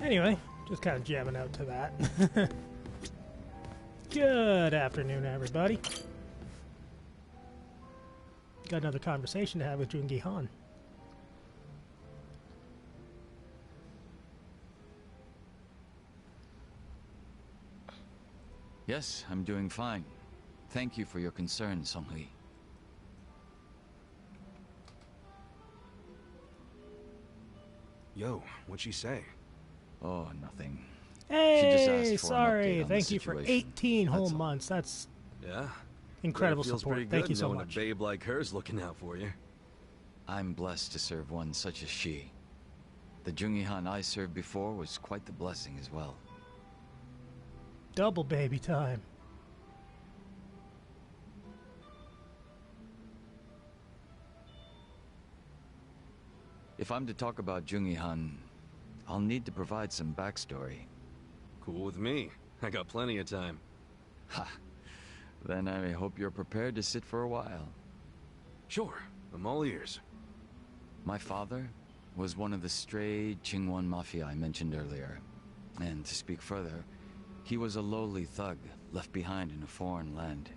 Anyway, just kind of jamming out to that. Good afternoon, everybody. Got another conversation to have with Jungi Han. Yes, I'm doing fine. Thank you for your concern, Song-Hui. Yo, what'd she say? Oh, nothing. Hey, she just asked for sorry. an update on Thank the you for situation. 18 whole That's all. months. That's Yeah? incredible Feels support. pretty Thank good you so knowing much. a babe like her's looking out for you. I'm blessed to serve one such as she. The Jungi Han I served before was quite the blessing as well. Double baby time. If I'm to talk about Jungi Han, I'll need to provide some backstory. Cool with me. I got plenty of time. Ha! Then I hope you're prepared to sit for a while. Sure, I'm all ears. My father was one of the stray Qingwan Mafia I mentioned earlier. And to speak further, he was a lowly thug left behind in a foreign land.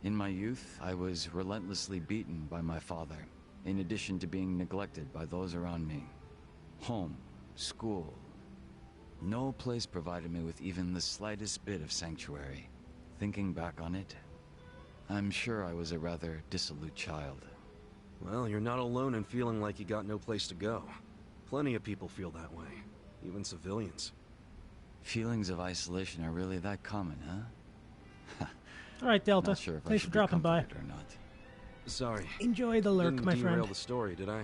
In my youth, I was relentlessly beaten by my father, in addition to being neglected by those around me. Home, school. No place provided me with even the slightest bit of sanctuary. Thinking back on it, I'm sure I was a rather dissolute child. Well, you're not alone in feeling like you got no place to go. Plenty of people feel that way, even civilians. Feelings of isolation are really that common, huh? All right, Delta. Not sure if I Thanks should for be dropping by. comforted or not. Sorry. Enjoy the lurk, Didn't my derail friend. the story, did I?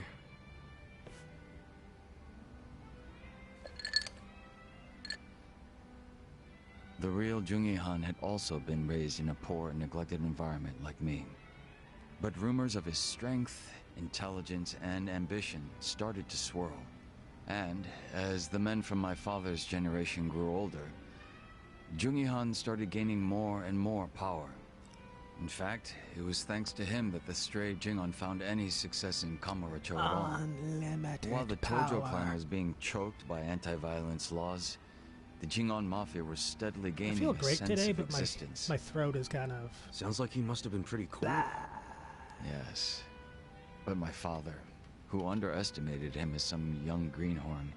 The real Jungi Han had also been raised in a poor and neglected environment like me. But rumors of his strength, intelligence, and ambition started to swirl. And as the men from my father's generation grew older, Jungi Han started gaining more and more power. In fact, it was thanks to him that the stray Jingon found any success in Kamurocho at all. Unlimited While the power. Tojo clan was being choked by anti-violence laws, the Jingon Mafia were steadily I gaining feel a great sense today, of but existence. my throat is kind of... Sounds like he must have been pretty cool. Yes. But my father, who underestimated him as some young greenhorn,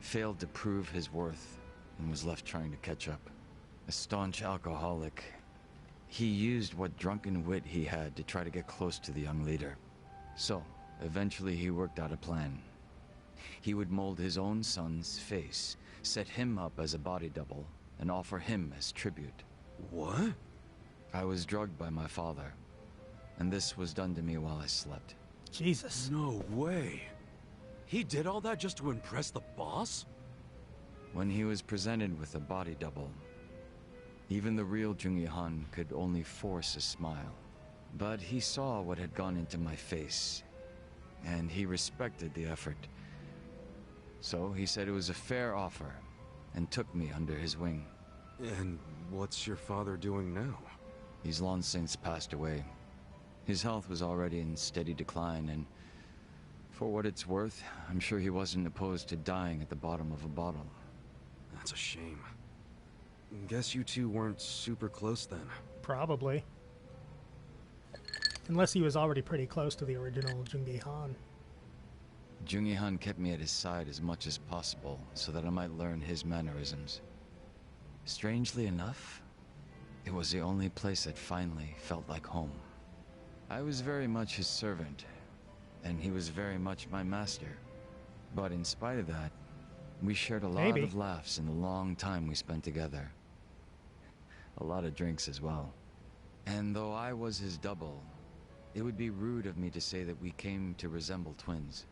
failed to prove his worth and was left trying to catch up. A staunch alcoholic, he used what drunken wit he had to try to get close to the young leader. So, eventually he worked out a plan. He would mold his own son's face, set him up as a body double, and offer him as tribute. What? I was drugged by my father, and this was done to me while I slept. Jesus. No way. He did all that just to impress the boss? When he was presented with a body double, even the real Jungi Han could only force a smile. But he saw what had gone into my face, and he respected the effort. So he said it was a fair offer, and took me under his wing. And what's your father doing now? He's long since passed away. His health was already in steady decline, and for what it's worth, I'm sure he wasn't opposed to dying at the bottom of a bottle. That's a shame. Guess you two weren't super close then. Probably. Unless he was already pretty close to the original Jungi Han. Jungi Han kept me at his side as much as possible so that I might learn his mannerisms. Strangely enough, it was the only place that finally felt like home. I was very much his servant, and he was very much my master. But in spite of that, we shared a lot of laughs in the long time we spent together. A lot of drinks as well. And though I was his double, it would be rude of me to say that we came to resemble twins.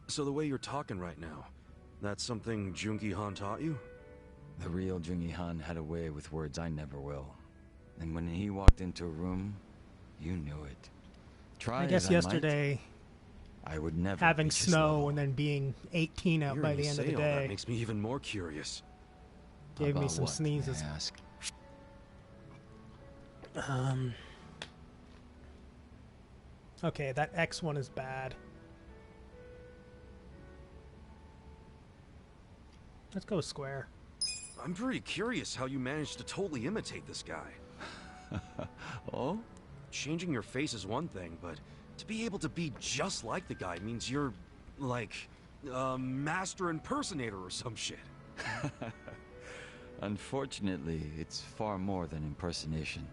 So the way you're talking right now, that's something Jungi Han taught you? The real Jungi Han had a way with words I never will. And when he walked into a room, you knew it. Try I guess as I yesterday, might, I would never having reach his snow level. and then being 18 out by Hearing the you end of say the all that day makes me even more curious. gave me About some what, sneezes. may I ask? Okay, that X one is bad. Let's go square. I'm pretty curious how you managed to totally imitate this guy. Oh? Changing your face is one thing, but to be able to be just like the guy means you're, like, a master impersonator or some shit. Unfortunately, it's far more than impersonation.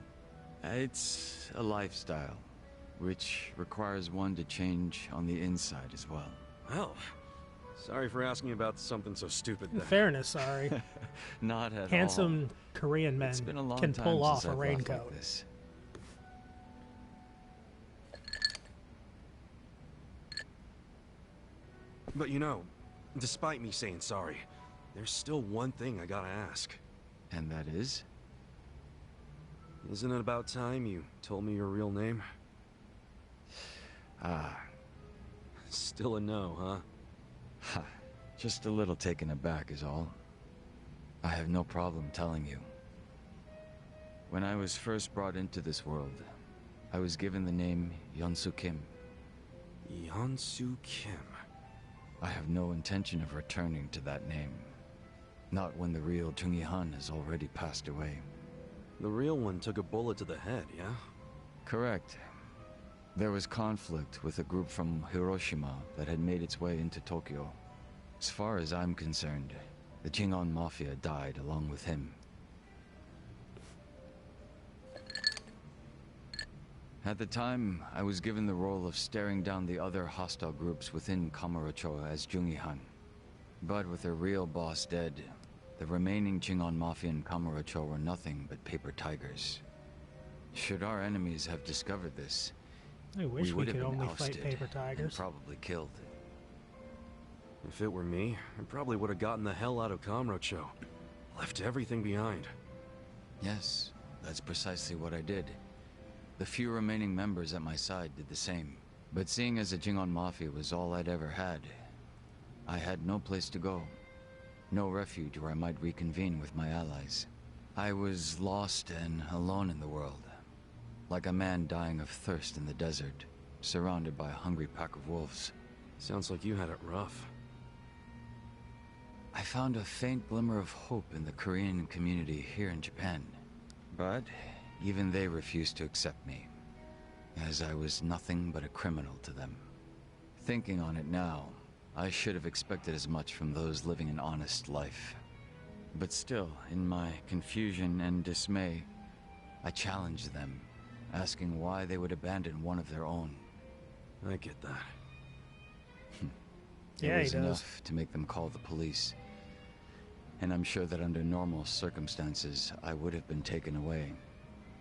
It's a lifestyle, which requires one to change on the inside as well. Well, sorry for asking about something so stupid In then. fairness, sorry. Not at all. Handsome Korean men It's been a long can time pull off since a I've laughed raincoat. like this. But you know, despite me saying sorry, there's still one thing I gotta ask. And that is? Isn't it about time you told me your real name? Ah, Still a no, huh? ha. Just a little taken aback is all. I have no problem telling you. When I was first brought into this world, I was given the name Yeonsu Kim. Yeonsu Kim. I have no intention of returning to that name. Not when the real Jungi Han has already passed away. The real one took a bullet to the head, yeah? Correct. There was conflict with a group from Hiroshima that had made its way into Tokyo. As far as I'm concerned, the Jingon Mafia died along with him. At the time, I was given the role of staring down the other hostile groups within Kamurocho as Jungi Han. But with their real boss dead, the remaining Jingon Mafia in Kamurocho were nothing but paper tigers. Should our enemies have discovered this, I wish we would have could been only ousted fight paper and tigers. probably killed. If it were me, I probably would have gotten the hell out of Kamurocho. Left everything behind. Yes, that's precisely what I did. The few remaining members at my side did the same. But seeing as the Jingon Mafia was all I'd ever had, I had no place to go. No refuge where I might reconvene with my allies. I was lost and alone in the world. Like a man dying of thirst in the desert, surrounded by a hungry pack of wolves. Sounds like you had it rough. I found a faint glimmer of hope in the Korean community here in Japan. But even they refused to accept me, as I was nothing but a criminal to them. Thinking on it now, I should have expected as much from those living an honest life. But still, in my confusion and dismay, I challenged them, asking why they would abandon one of their own. I get that. Yeah, It he was does. enough to make them call the police. And I'm sure that under normal circumstances, I would have been taken away.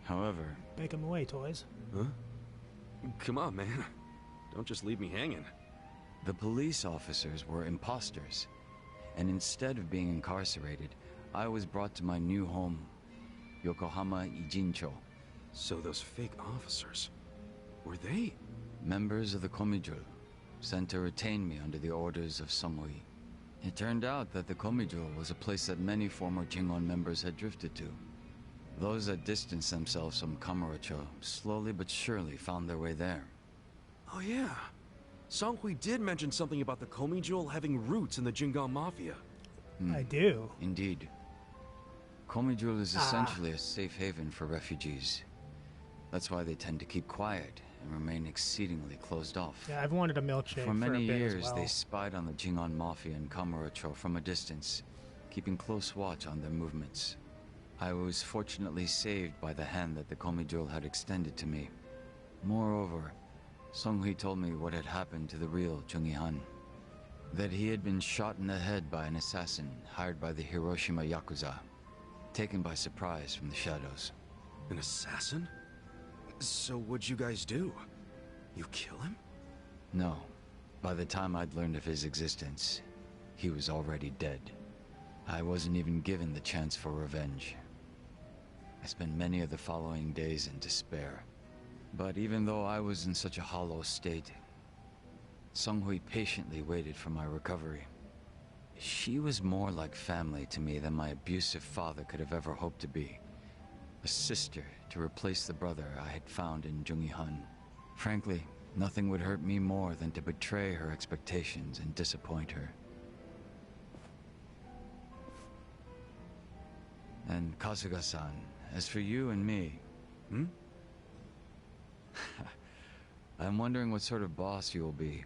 However, Make him away, toys. Huh? Come on, man. Don't just leave me hanging. the police officers were imposters. And instead of being incarcerated, I was brought to my new home, Yokohama Ijincho. So those fake officers, were they? Members of the Komijul, sent to retain me under the orders of Samui. It turned out that the Komijul was a place that many former Jingon members had drifted to. Those that distanced themselves from Kamurocho slowly but surely found their way there. Oh yeah. Songhui did mention something about the Komijul having roots in the Jingon Mafia. I do. Indeed. Komijul is essentially a safe haven for refugees. That's why they tend to keep quiet and remain exceedingly closed off. Yeah, I've wanted a milkshake For many a bit years, as well. they spied on the Jingon Mafia in Kamurocho from a distance, keeping close watch on their movements. I was fortunately saved by the hand that the Komijul had extended to me. Moreover, Songhui told me what had happened to the real Jungi Han. That he had been shot in the head by an assassin hired by the Hiroshima Yakuza, taken by surprise from the shadows. An assassin? So what'd you guys do? You kill him? No. By the time I'd learned of his existence, he was already dead. I wasn't even given the chance for revenge. I spent many of the following days in despair. But even though I was in such a hollow state, Songhui patiently waited for my recovery. She was more like family to me than my abusive father could have ever hoped to be. A sister to replace the brother I had found in Jungi Han. Frankly, nothing would hurt me more than to betray her expectations and disappoint her. And Kasuga-san, as for you and me... Hmm? I'm wondering what sort of boss you will be.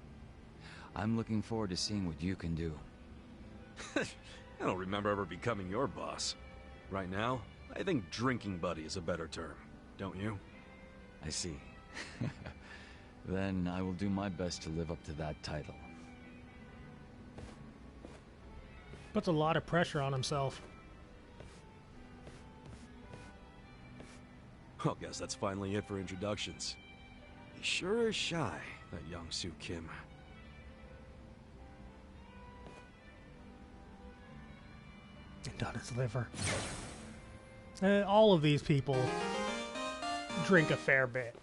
I'm looking forward to seeing what you can do. I don't remember ever becoming your boss. Right now, I think drinking buddy is a better term. Don't you? I see. Then I will do my best to live up to that title. Puts a lot of pressure on himself. Well, guess that's finally it for introductions. He sure is shy, that young Soo Kim. And on his liver. All of these people drink a fair bit.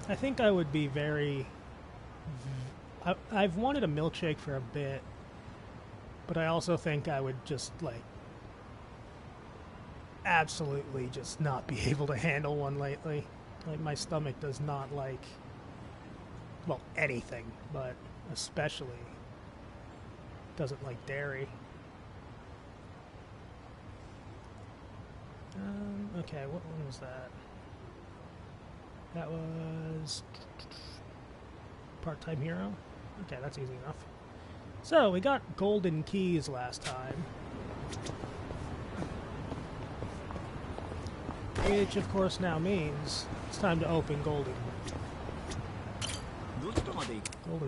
I think I would be very... I've wanted a milkshake for a bit, but I also think I would just, like, absolutely just not be able to handle one lately. Like, my stomach does not like, well, anything, but especially doesn't like dairy. Okay, what one was that? That was Part-Time Hero. Okay, that's easy enough. So, we got golden keys last time. Which, of course, now means it's time to open golden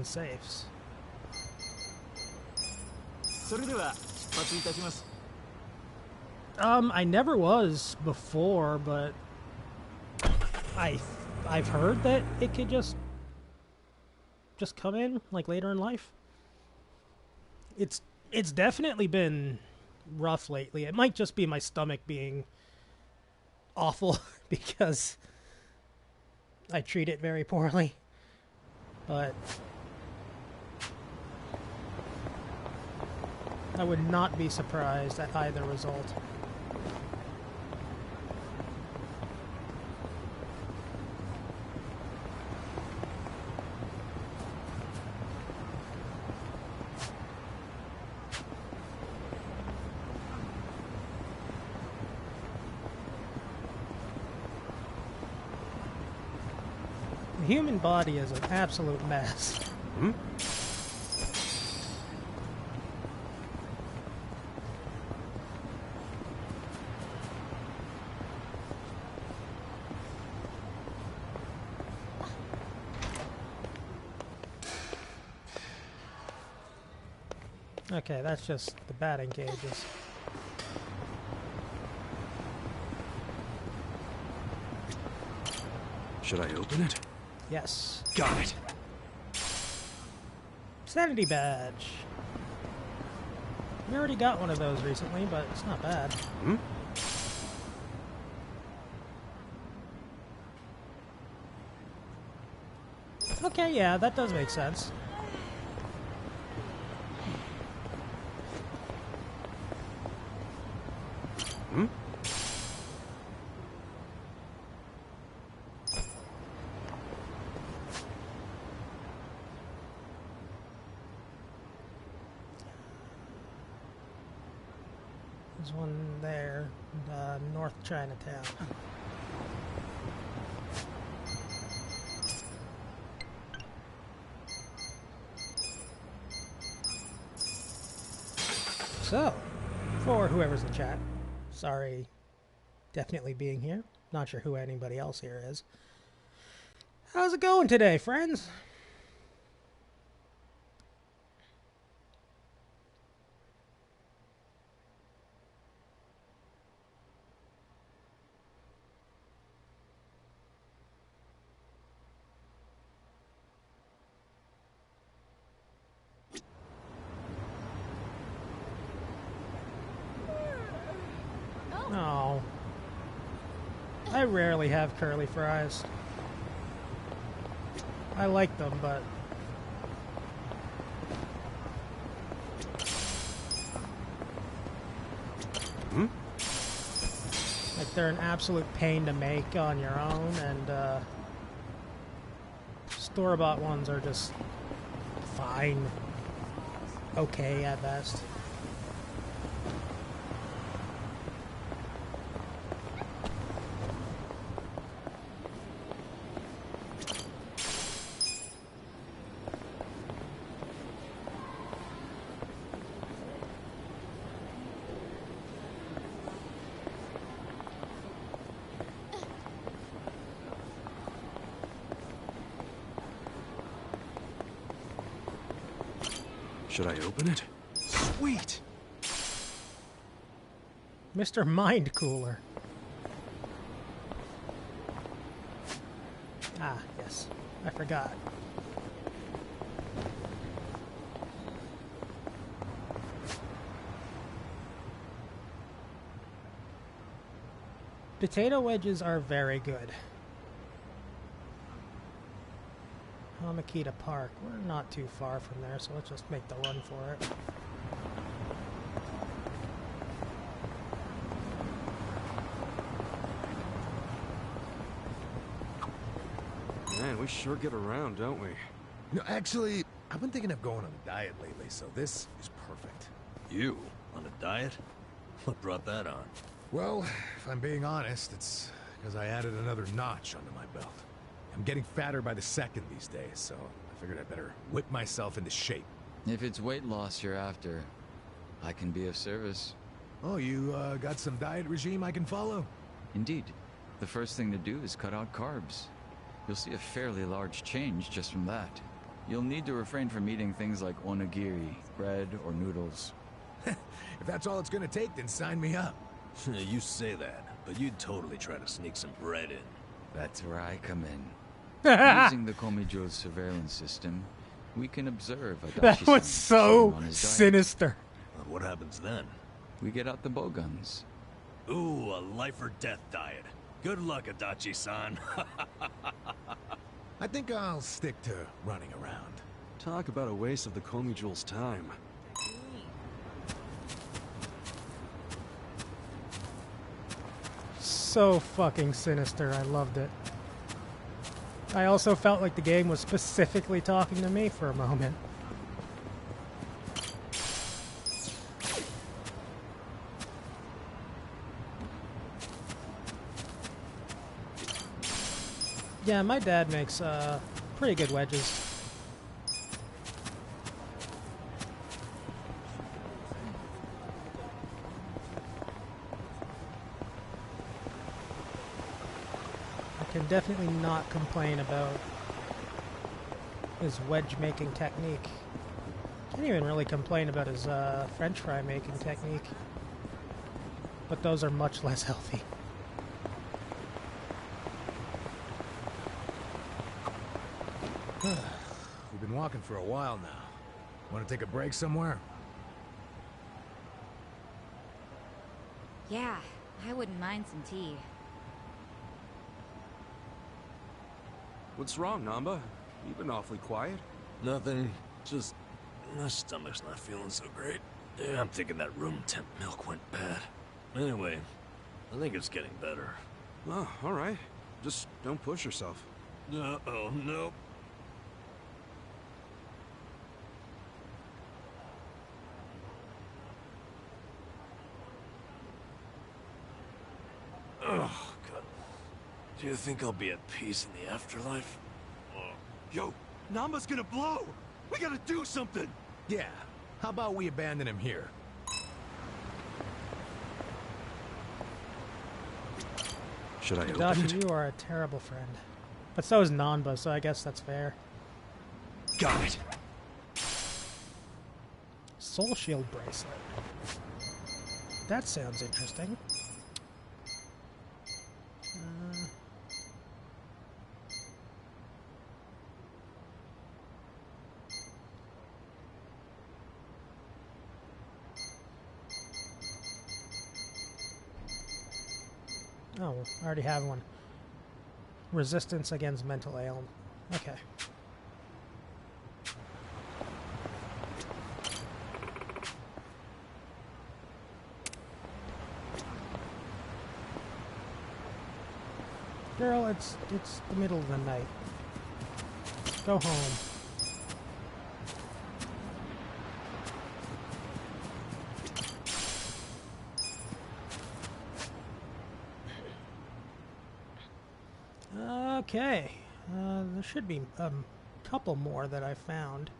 safes. I never was before, but I've heard that it could just come in like later in life. It's definitely been rough lately. It might just be my stomach being awful because I treat it very poorly. But I would not be surprised at either result. The human body is an absolute mess. Hmm? Okay, that's just the batting cages. Should I open it? Yes. Got it. Sanity badge. We already got one of those recently, but it's not bad. Hmm? Okay, yeah, that does make sense. Hmm? There's one there, North Chinatown. So, for whoever's in chat, sorry, definitely being here. Not sure who anybody else here is. How's it going today, friends? Oh. I rarely have curly fries. I like them, but Like, they're an absolute pain to make on your own, and store-bought ones are just fine. Okay at best. Should I open it? Sweet! Mr. Mind Cooler. Ah, yes. I forgot. Potato wedges are very good. Hamakita Park. We're not too far from there, so let's just make the run for it. Man, we sure get around, don't we? No, actually, I've been thinking of going on a diet lately, so this is perfect. You? On a diet? What brought that on? Well, if I'm being honest, it's because I added another notch under my belt. I'm getting fatter by the second these days, so I figured I'd better whip myself into shape. If it's weight loss you're after, I can be of service. Oh, you got some diet regime I can follow? Indeed. The first thing to do is cut out carbs. You'll see a fairly large change just from that. You'll need to refrain from eating things like onigiri, bread, or noodles. If that's all it's gonna take, then sign me up. You say that, but you'd totally try to sneak some bread in. That's where I come in. Using the Komijo's surveillance system, we can observe That Adachi-san was so on his diet. sinister. But what happens then? We get out the bowguns. Ooh, a life or death diet. Good luck, Adachi-san. I think I'll stick to running around. Talk about a waste of the Komijul's time. So fucking sinister. I loved it. I also felt like the game was specifically talking to me for a moment. Yeah, my dad makes pretty good wedges. I can definitely not complain about his wedge making technique. Can't even really complain about his French fry making technique. But those are much less healthy. We've been walking for a while now. Want to take a break somewhere? Yeah, I wouldn't mind some tea. What's wrong, Namba? You've been awfully quiet. Nothing. Just my stomach's not feeling so great. Yeah, I'm thinking that room temp milk went bad. Anyway, I think it's getting better. Oh, all right. Just don't push yourself. Uh-oh, nope. Oh, God. Do you think I'll be at peace in the afterlife? Yo, Namba's gonna blow! We gotta do something! Yeah. How about we abandon him here? Should I open Adachi, it? you are a terrible friend. But so is Nanba, so I guess that's fair. Got it! Soul Shield bracelet. That sounds interesting. Oh, I already have one. Resistance against mental ailment. Okay. Girl, it's the middle of the night. Go home. Okay. There should be a couple more that I found.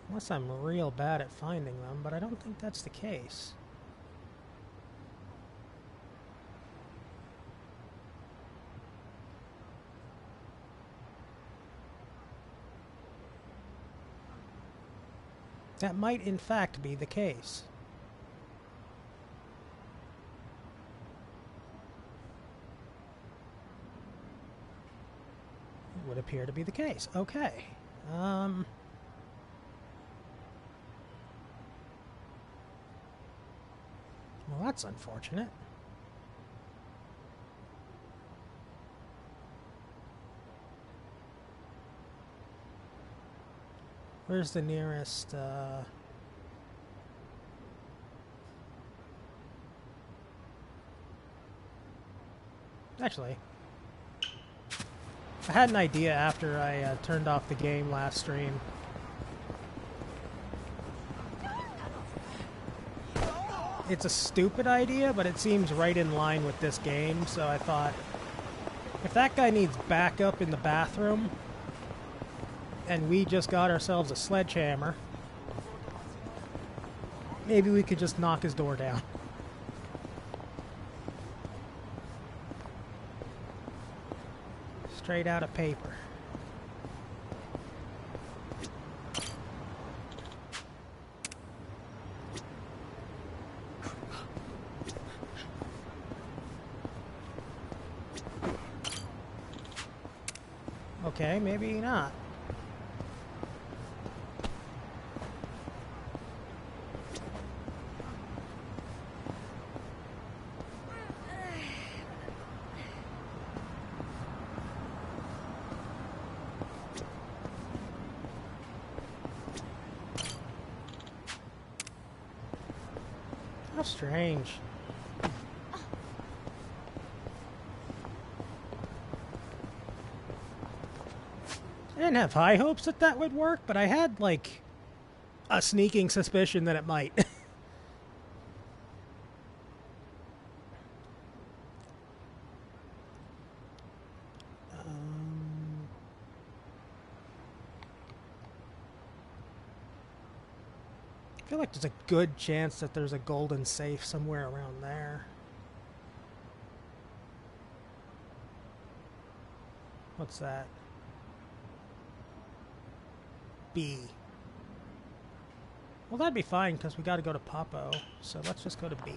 Unless I'm real bad at finding them, but I don't think that's the case. That might in fact be the case. It would appear to be the case. Okay. Well, that's unfortunate. Where's the nearest, Actually, I had an idea after I turned off the game last stream. It's a stupid idea, but it seems right in line with this game, so I thought, if that guy needs backup in the bathroom, and we just got ourselves a sledgehammer, maybe we could just knock his door down. Straight out of paper. Okay, maybe not. How strange. I didn't have high hopes that that would work, but I had, like, a sneaking suspicion that it might. I feel like there's a good chance that there's a golden safe somewhere around there. What's that? B. Well, that'd be fine, because we gotta go to Papo, so let's just go to B.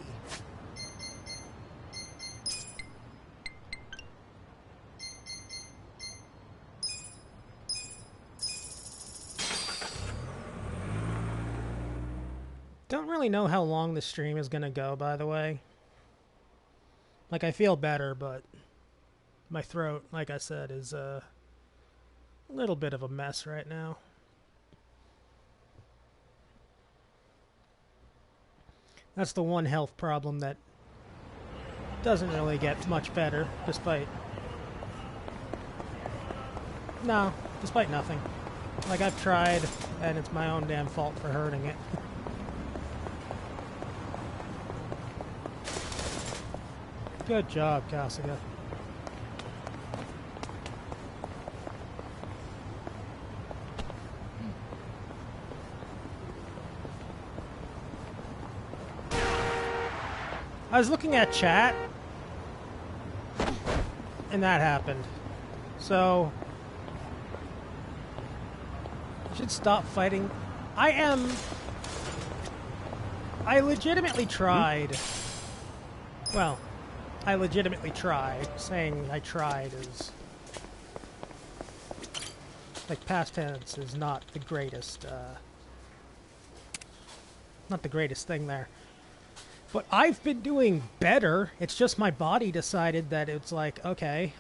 Don't really know how long the stream is gonna go, by the way. Like, I feel better, but my throat, like I said, is a little bit of a mess right now. That's the one health problem that doesn't really get much better, despite... No, despite nothing. Like, I've tried, and it's my own damn fault for hurting it. Good job, Kasuga. I was looking at chat, and that happened. So, I should stop fighting. I legitimately tried. Well, I legitimately tried. Saying I tried is... like, past tense is not the greatest, not the greatest thing there. But I've been doing better. It's just my body decided that it's like, okay,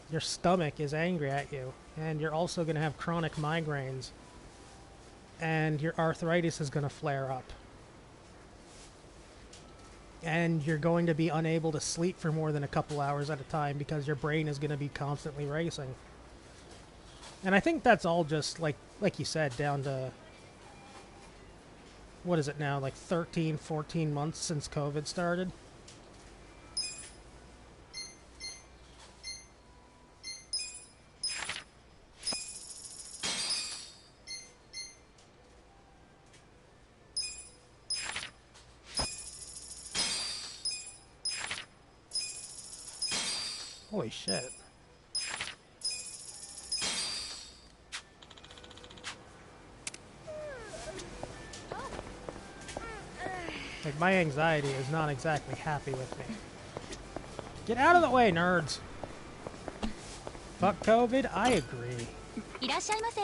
your stomach is angry at you, and you're also going to have chronic migraines. and your arthritis is going to flare up. And you're going to be unable to sleep for more than a couple hours at a time because your brain is going to be constantly racing. And I think that's all just, like you said, down to, what is it now, like 13, 14 months since COVID started? Holy shit. Like, my anxiety is not exactly happy with me. Get out of the way, nerds! Fuck COVID? I agree. いらっしゃいませ。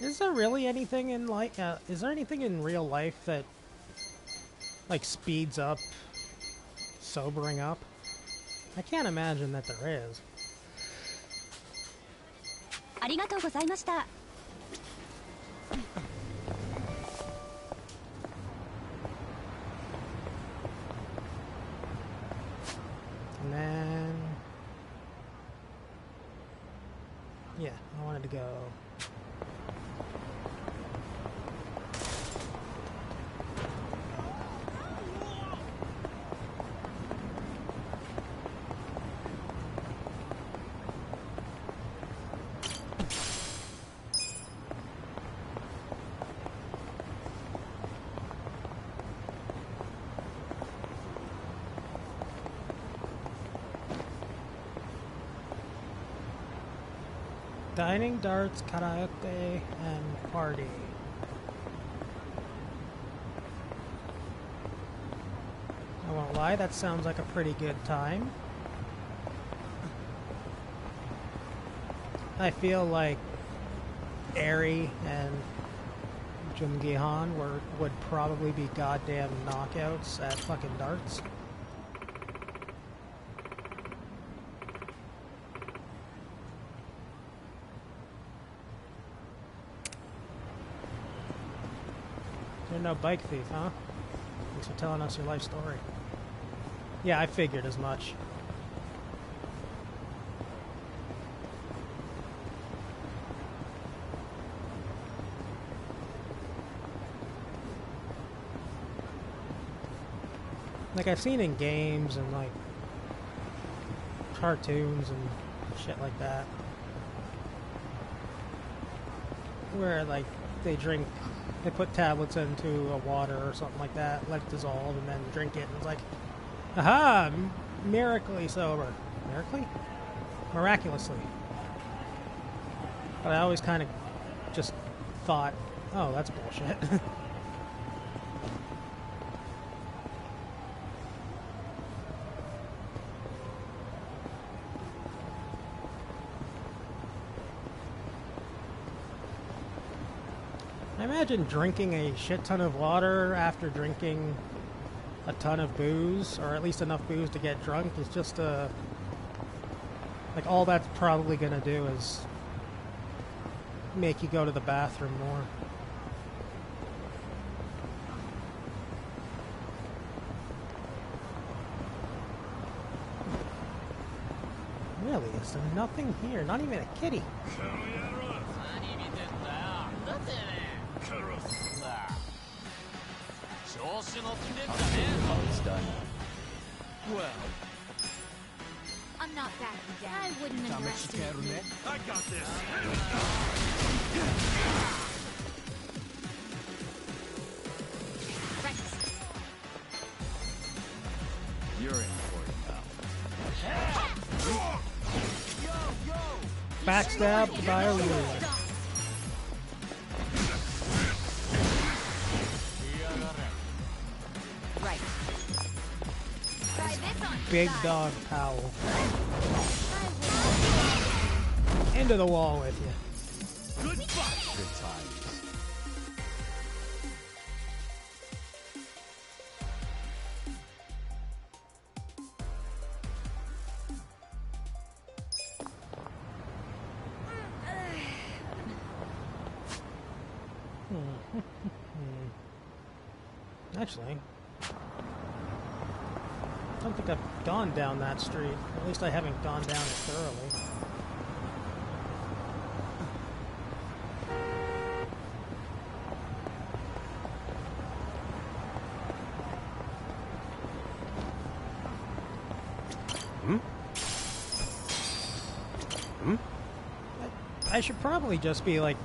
Is there really anything in is there anything in real life that like speeds up sobering up? I can't imagine that there is. ありがとうございました。And then yeah, I wanted to go. Dining, darts, karaoke, and party. I won't lie, that sounds like a pretty good time. I feel like Eri and Jungihan would probably be goddamn knockouts at fucking darts. You're no bike thief, huh? Thanks for telling us your life story. Yeah, I figured as much. Like, I've seen in games and, like, cartoons and shit like that, where, like, they put tablets into a water or something like that, let it dissolve, and then drink it, and it's like, aha, miraculously sober. Miraculously. But I always kind of just thought, oh, that's bullshit. I imagine drinking a shit ton of water after drinking a ton of booze, or at least enough booze to get drunk, is just like, all that's probably gonna do is make you go to the bathroom more. Really? Is there nothing here? Not even a kitty. Oh, it's done. Well, I'm not backing down. I wouldn't underestimate you. I got this. Right. You're in for it now. Backstabbed by a ruler. Right. Try this on. big dog Powell. Into the wall with you. Good times. Actually, I don't think I've gone down that street. At least I haven't gone down it thoroughly. I should probably just be like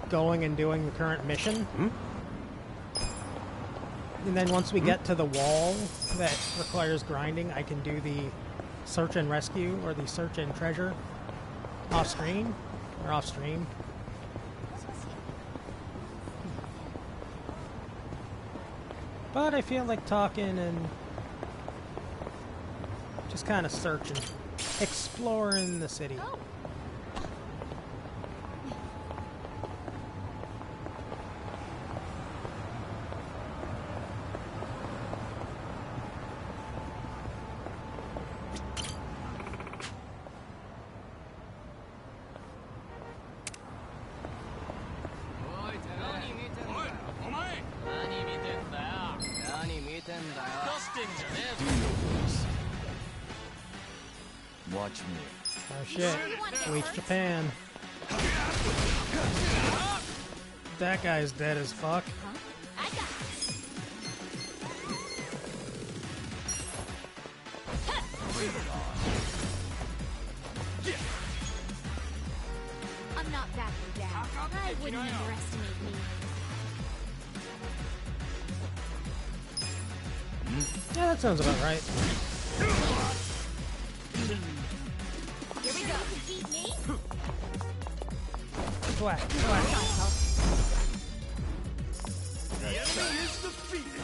going and doing the current mission. And then once we get to the wall that requires grinding, I can do the search and rescue or the search and treasure off screen or off stream. But I feel like talking and just kind of searching, exploring the city. Watch me. Oh shit. Bleach Japan. That guy's dead as fuck. I'm not backing down. I wouldn't underestimate me. Yeah, that sounds about right. Here we go. Beat me? Whack, whack. The enemy is defeated.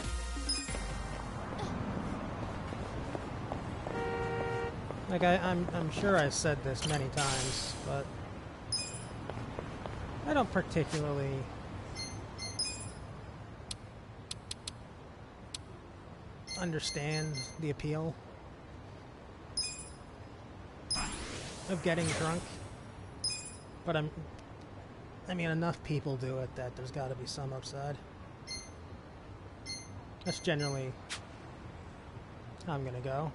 Like I'm sure I said this many times, but I don't particularly understand the appeal of getting drunk, but I mean enough people do it that there's got to be some upside. That's generally how I'm gonna go.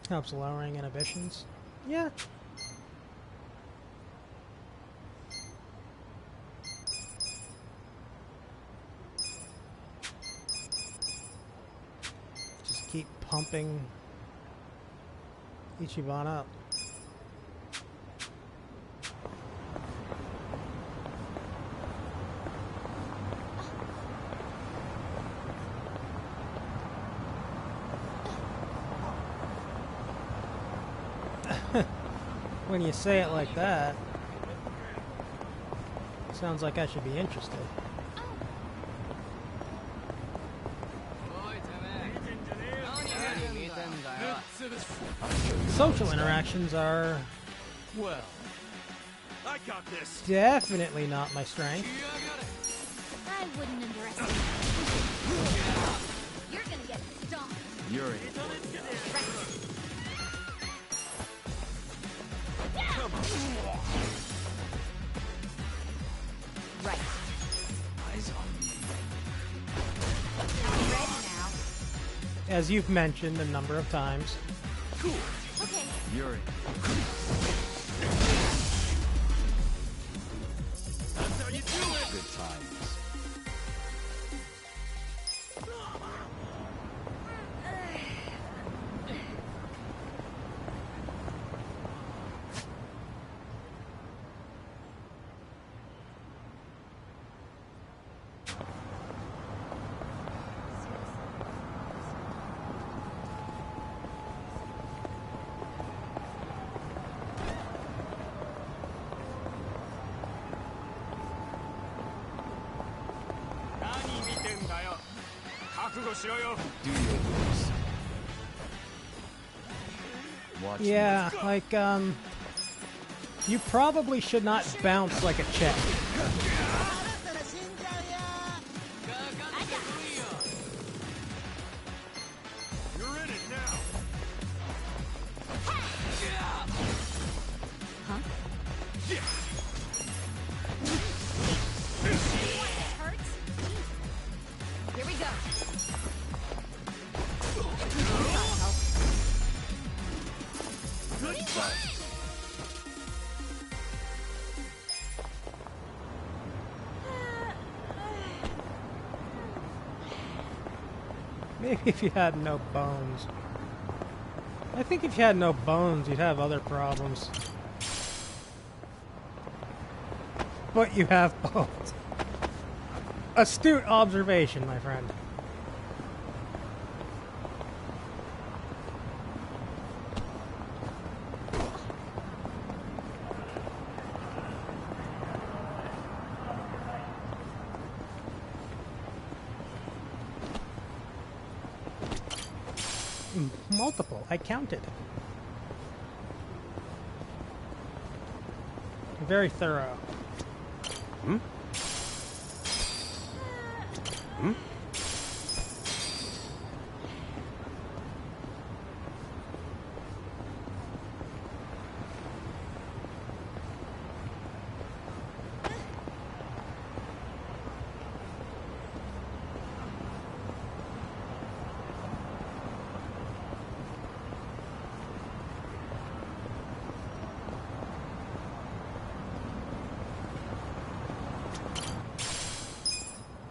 Helps lowering inhibitions. Yeah. Just keep pumping Ichiban up. When you say it like that, sounds like I should be interested. Social interactions are, Well, I got this. definitely not my strength. I wouldn't underestimate you. You're gonna get stomped. You're in. Right. Eyes on me. I'm ready now. As you've mentioned a number of times. Cool. Okay. You're in. That's how you do it. Good times. Do your worst. Watch me. Yeah, like, you probably should not bounce like a check. You're in it now. Hurts? Here we go. Maybe if you had no bones. I think if you had no bones, you'd have other problems. But you have bones. Astute observation, my friend. Multiple. I counted. Very thorough. Hmm? Hmm?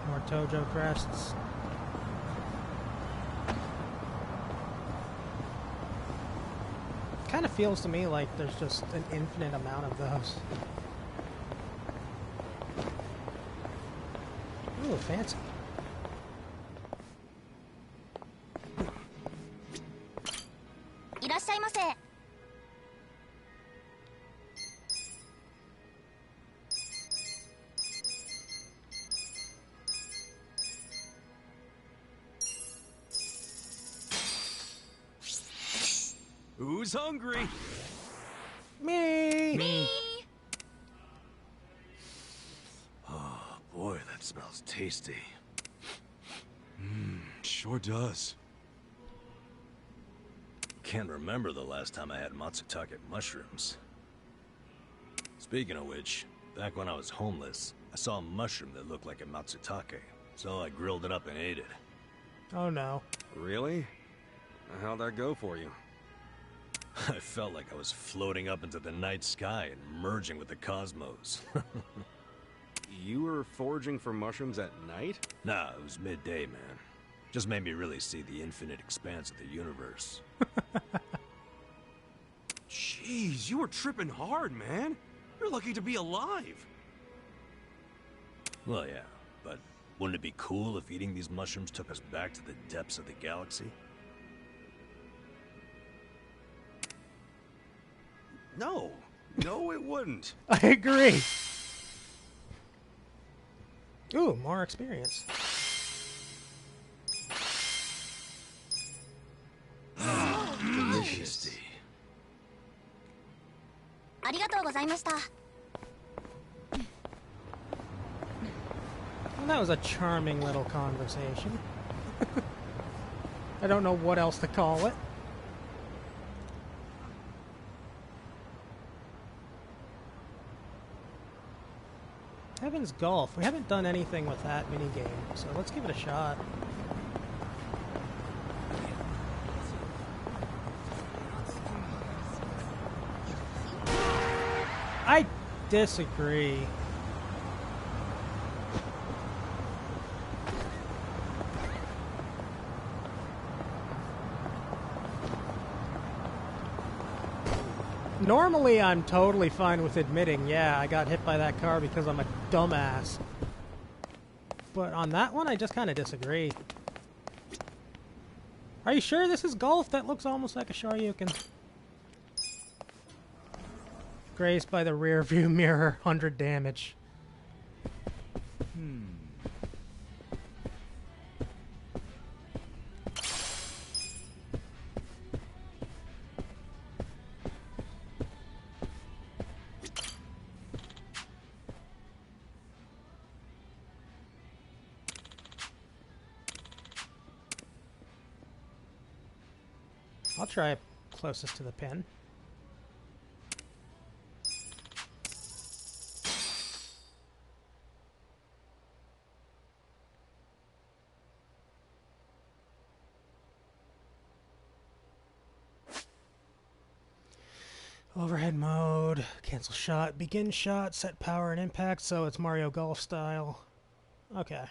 More Tojo crests. Kind of feels to me like there's just an infinite amount of those. Ooh, fancy. Who's hungry? Me. Oh, boy, that smells tasty. Sure does. Can't remember the last time I had matsutake mushrooms. Speaking of which, back when I was homeless, I saw a mushroom that looked like a matsutake, so I grilled it up and ate it. Oh no. Really? How'd that go for you? I felt like I was floating up into the night sky and merging with the cosmos. You were foraging for mushrooms at night? Nah, it was midday, man. Just made me really see the infinite expanse of the universe. Jeez, you were tripping hard, man. You're lucky to be alive. Well, yeah, but wouldn't it be cool if eating these mushrooms took us back to the depths of the galaxy? No. No, it wouldn't. I agree. Ooh, more experience. Delicious. ありがとうございました。 Well, that was a charming little conversation. I don't know what else to call it. Heaven's Golf. We haven't done anything with that minigame, so let's give it a shot. I disagree. Normally, I'm totally fine with admitting, yeah, I got hit by that car because I'm a dumbass. But on that one, I just kind of disagree. Are you sure this is golf? That looks almost like a Shoryuken. Grazed by the rear view mirror, 100 damage. I'll try closest to the pin. Overhead mode, cancel shot, begin shot, set power and impact, so it's Mario Golf style. Okay.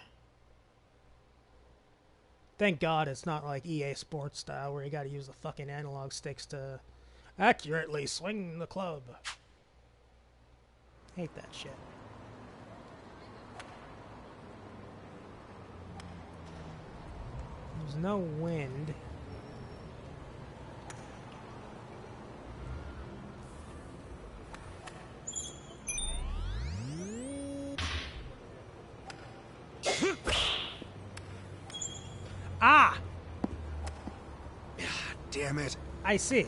Thank God it's not like EA Sports style where you gotta use the fucking analog sticks to accurately swing the club. Hate that shit. There's no wind. Ah! Damn it. I see.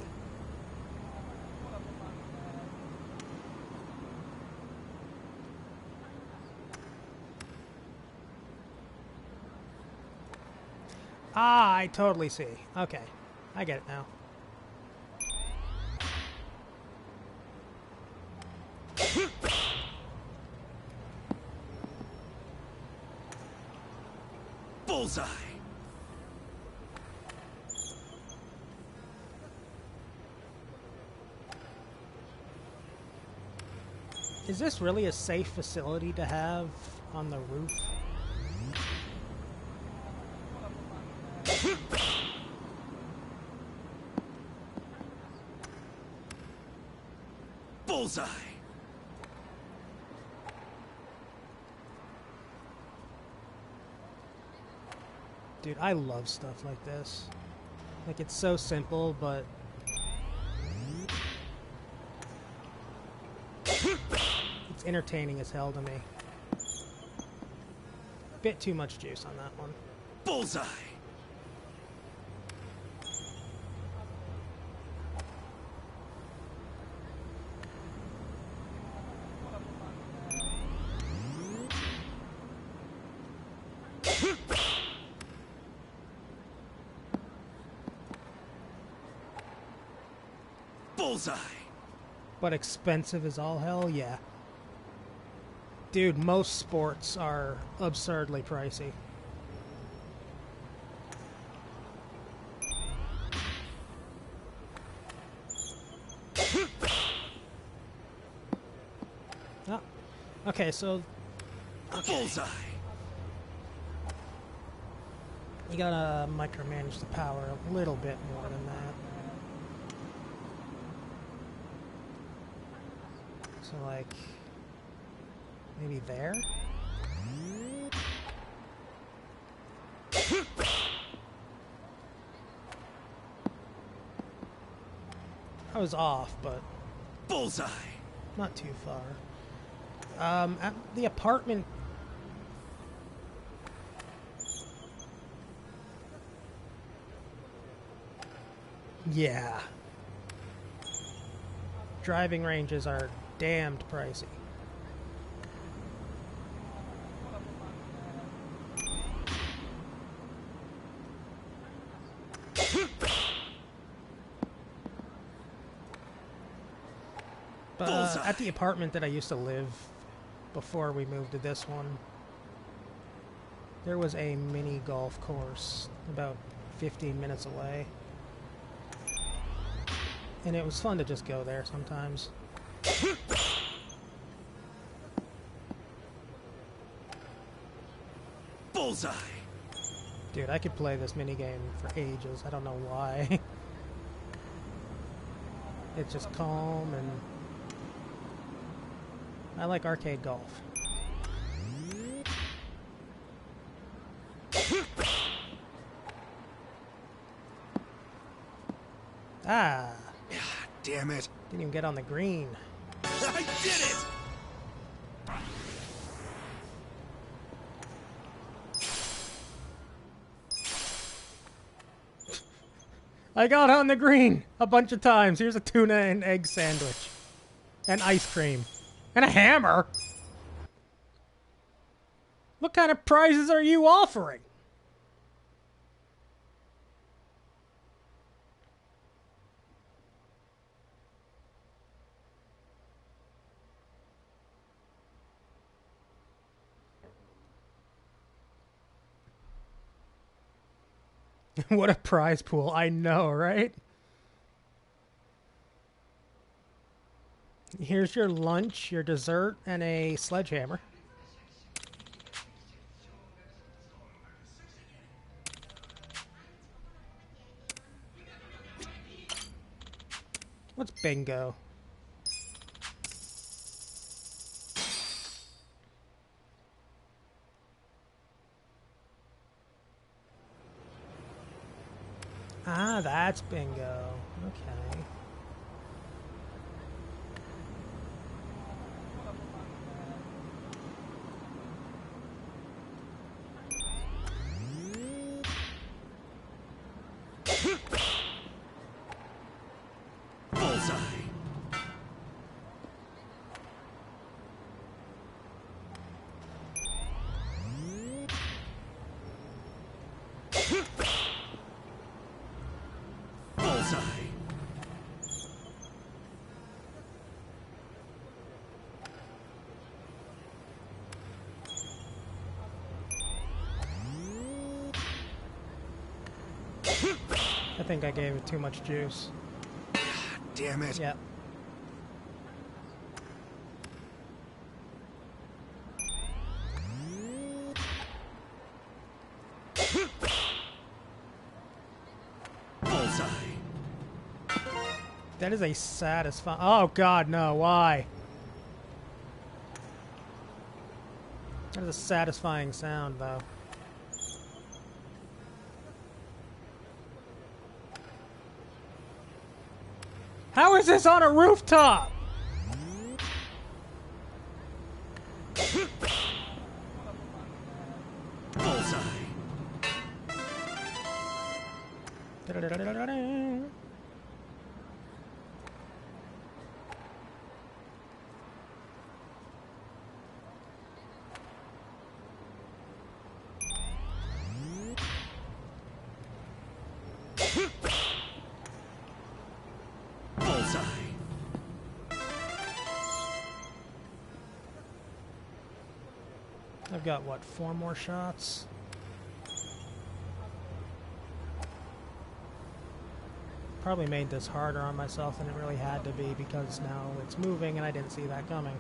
Ah, I totally see. Okay. I get it now. Bullseye. Is this really a safe facility to have on the roof? Bullseye. Dude, I love stuff like this. Like, it's so simple, but... it's entertaining as hell to me. Bit too much juice on that one. Bullseye. Bullseye. But expensive as all hell? Yeah. Dude, most sports are absurdly pricey. Oh. Okay, so... okay. Bullseye. You gotta micromanage the power a little bit more than that. So, like, maybe there? I was off, but Bullseye. not too far. At the apartment... yeah. Driving ranges are damned pricey. But at the apartment that I used to live before we moved to this one, there was a mini golf course about 15 minutes away. And it was fun to just go there sometimes. Bullseye. Dude, I could play this minigame for ages. I don't know why. It's just calm and... I like arcade golf. Ah! Damn it. Didn't even get on the green. I did it! I got on the green a bunch of times. Here's a tuna and egg sandwich. And ice cream. And a hammer! What kind of prizes are you offering? What a prize pool. I know, right? Here's your lunch, your dessert, and a sledgehammer. What's bingo? Ah, that's bingo. Okay. Bullseye. Bullseye. I think I gave it too much juice. Damn it. Yep. Bullseye. That is a satisfying... Oh, God, no. Why? That is a satisfying sound, though. How is this on a rooftop? Bullseye. Da-da-da-da-da-da. Bullseye. I've got, what, 4 more shots? Probably made this harder on myself than it really had to be because now it's moving and I didn't see that coming.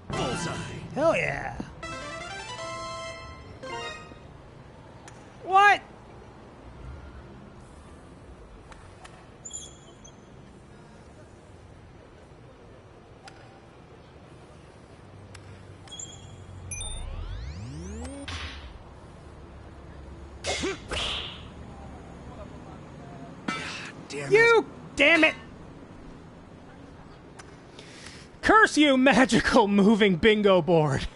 Bullseye. Hell yeah! What? Damn it. You damn it! Curse you, magical moving bingo board!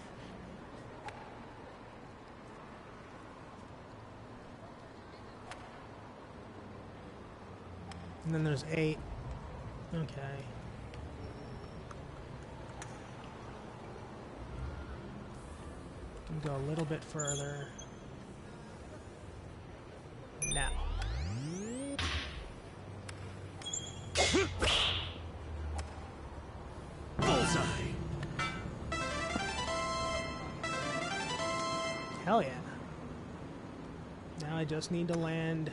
And then there's 8. Okay. Can go a little bit further. Now. Bullseye. Hell yeah. Now I just need to land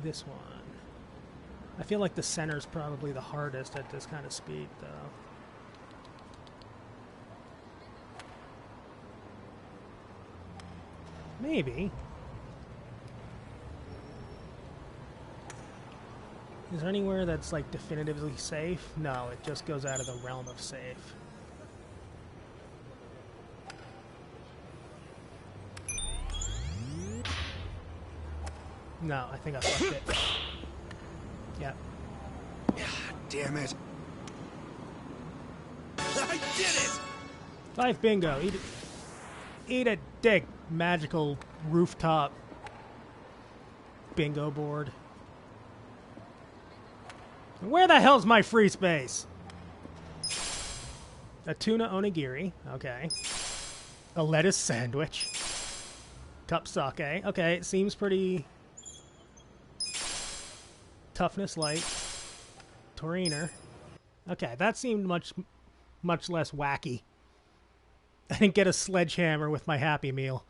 this one. I feel like the center's probably the hardest at this kind of speed, though. Maybe. Is there anywhere that's, like, definitively safe? No, it just goes out of the realm of safe. No, I think I fucked it. Yep. Damn it. I did it! 5 bingo. Eat a dick, magical rooftop bingo board. Where the hell's my free space? A tuna onigiri. Okay. A lettuce sandwich. Cup sake. Okay, it seems pretty... Toughness light. Toriner. Okay, that seemed much less wacky. I didn't get a sledgehammer with my Happy Meal.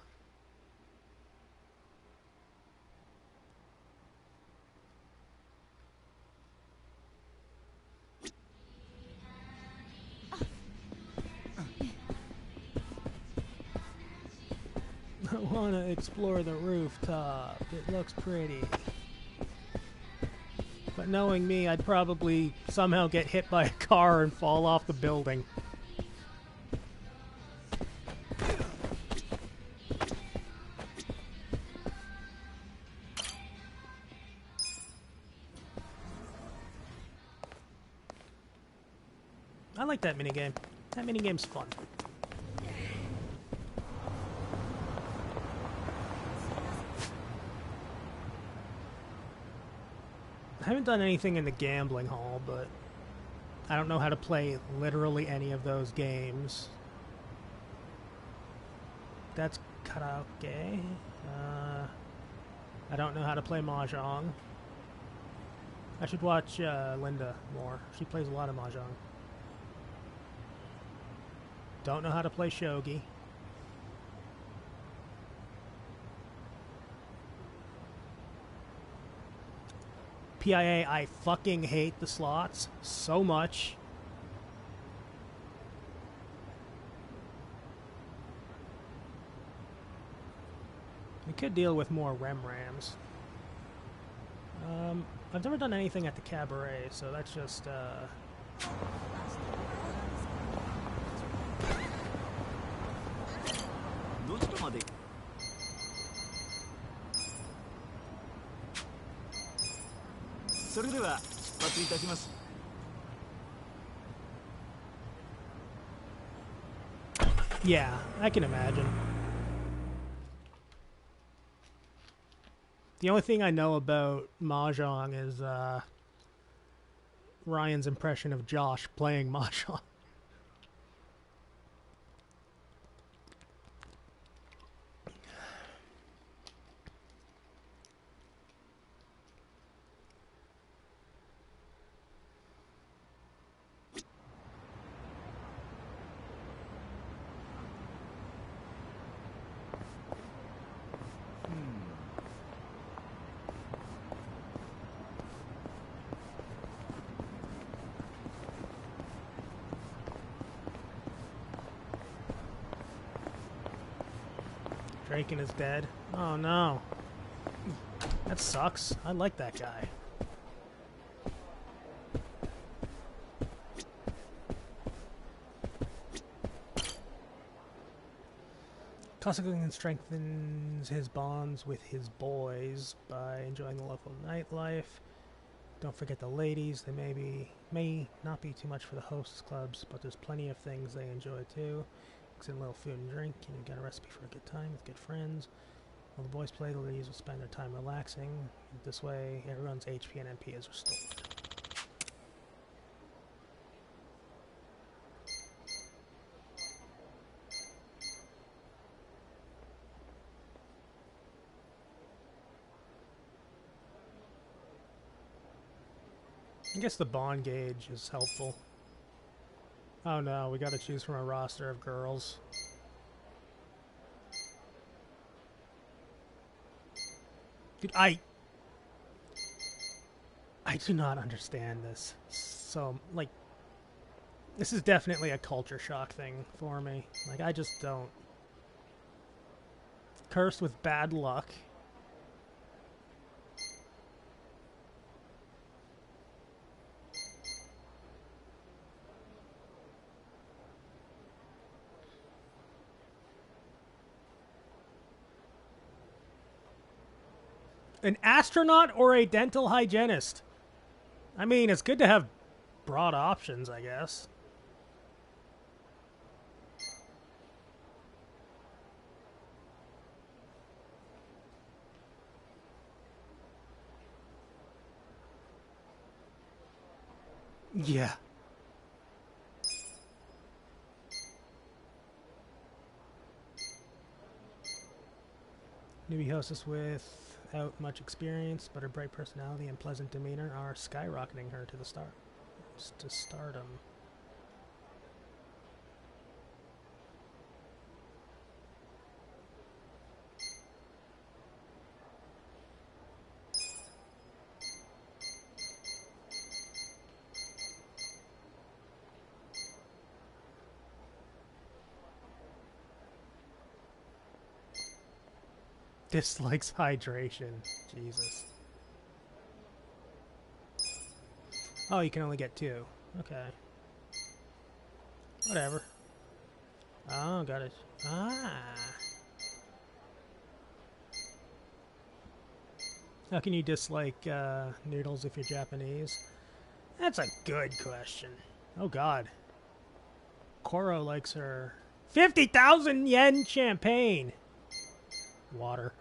I want to explore the rooftop. It looks pretty. But knowing me, I'd probably somehow get hit by a car and fall off the building. I like that minigame. That minigame's fun. I haven't done anything in the gambling hall, but I don't know how to play literally any of those games. That's karaoke. I don't know how to play Mahjong. I should watch Linda more. She plays a lot of Mahjong. Don't know how to play Shogi. PIA, I fucking hate the slots so much. We could deal with more REM-RAMs. I've never done anything at the cabaret, so that's just, どちらまで それでは出発いたします。 Yeah, I can imagine. The only thing I know about Mahjong is Ryan's impression of Josh playing Mahjong. Draken is dead. Oh no. That sucks. I like that guy. Kasugan strengthens his bonds with his boys by enjoying the local nightlife. Don't forget the ladies. They may not be too much for the hosts clubs, but there's plenty of things they enjoy too. Mix in a little food and drink, and you get a recipe for a good time with good friends. While the boys play, the ladies will spend their time relaxing. This way, everyone's HP and MP is restored. I guess the bond gauge is helpful. Oh no, we gotta choose from a roster of girls. Dude, I do not understand this. So, like, this is definitely a culture shock thing for me. Like, I just don't. Cursed with bad luck. An astronaut or a dental hygienist? I mean, it's good to have broad options, I guess. Yeah. Newbie hostess with without much experience, but her bright personality and pleasant demeanor are skyrocketing her to stardom. Dislikes hydration. Jesus. Oh, you can only get 2. Okay. Whatever. Oh, got it. Ah. How can you dislike noodles if you're Japanese? That's a good question. Oh, God. Koro likes her 50,000 yen champagne. Water.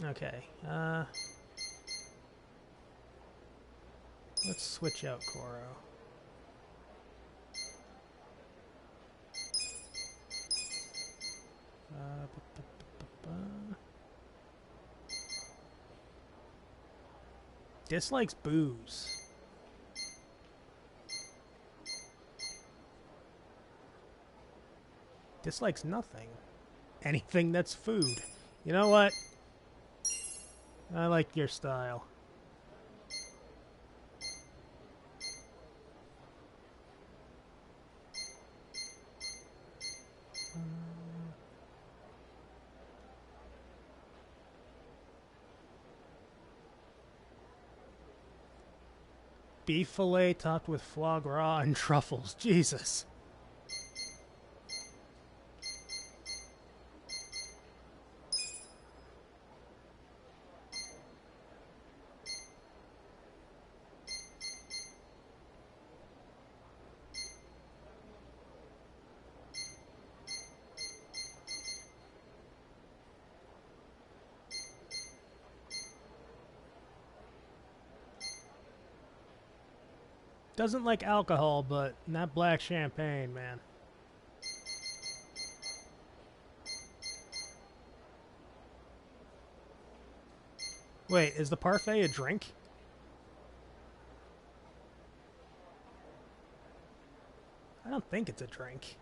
Okay. Let's switch out Koro. Dislikes booze. Dislikes nothing. Anything that's food. You know what? I like your style. Beef fillet topped with foie gras and truffles. Jesus. Doesn't like alcohol, but not black champagne, man. Wait, is the parfait a drink? I don't think it's a drink.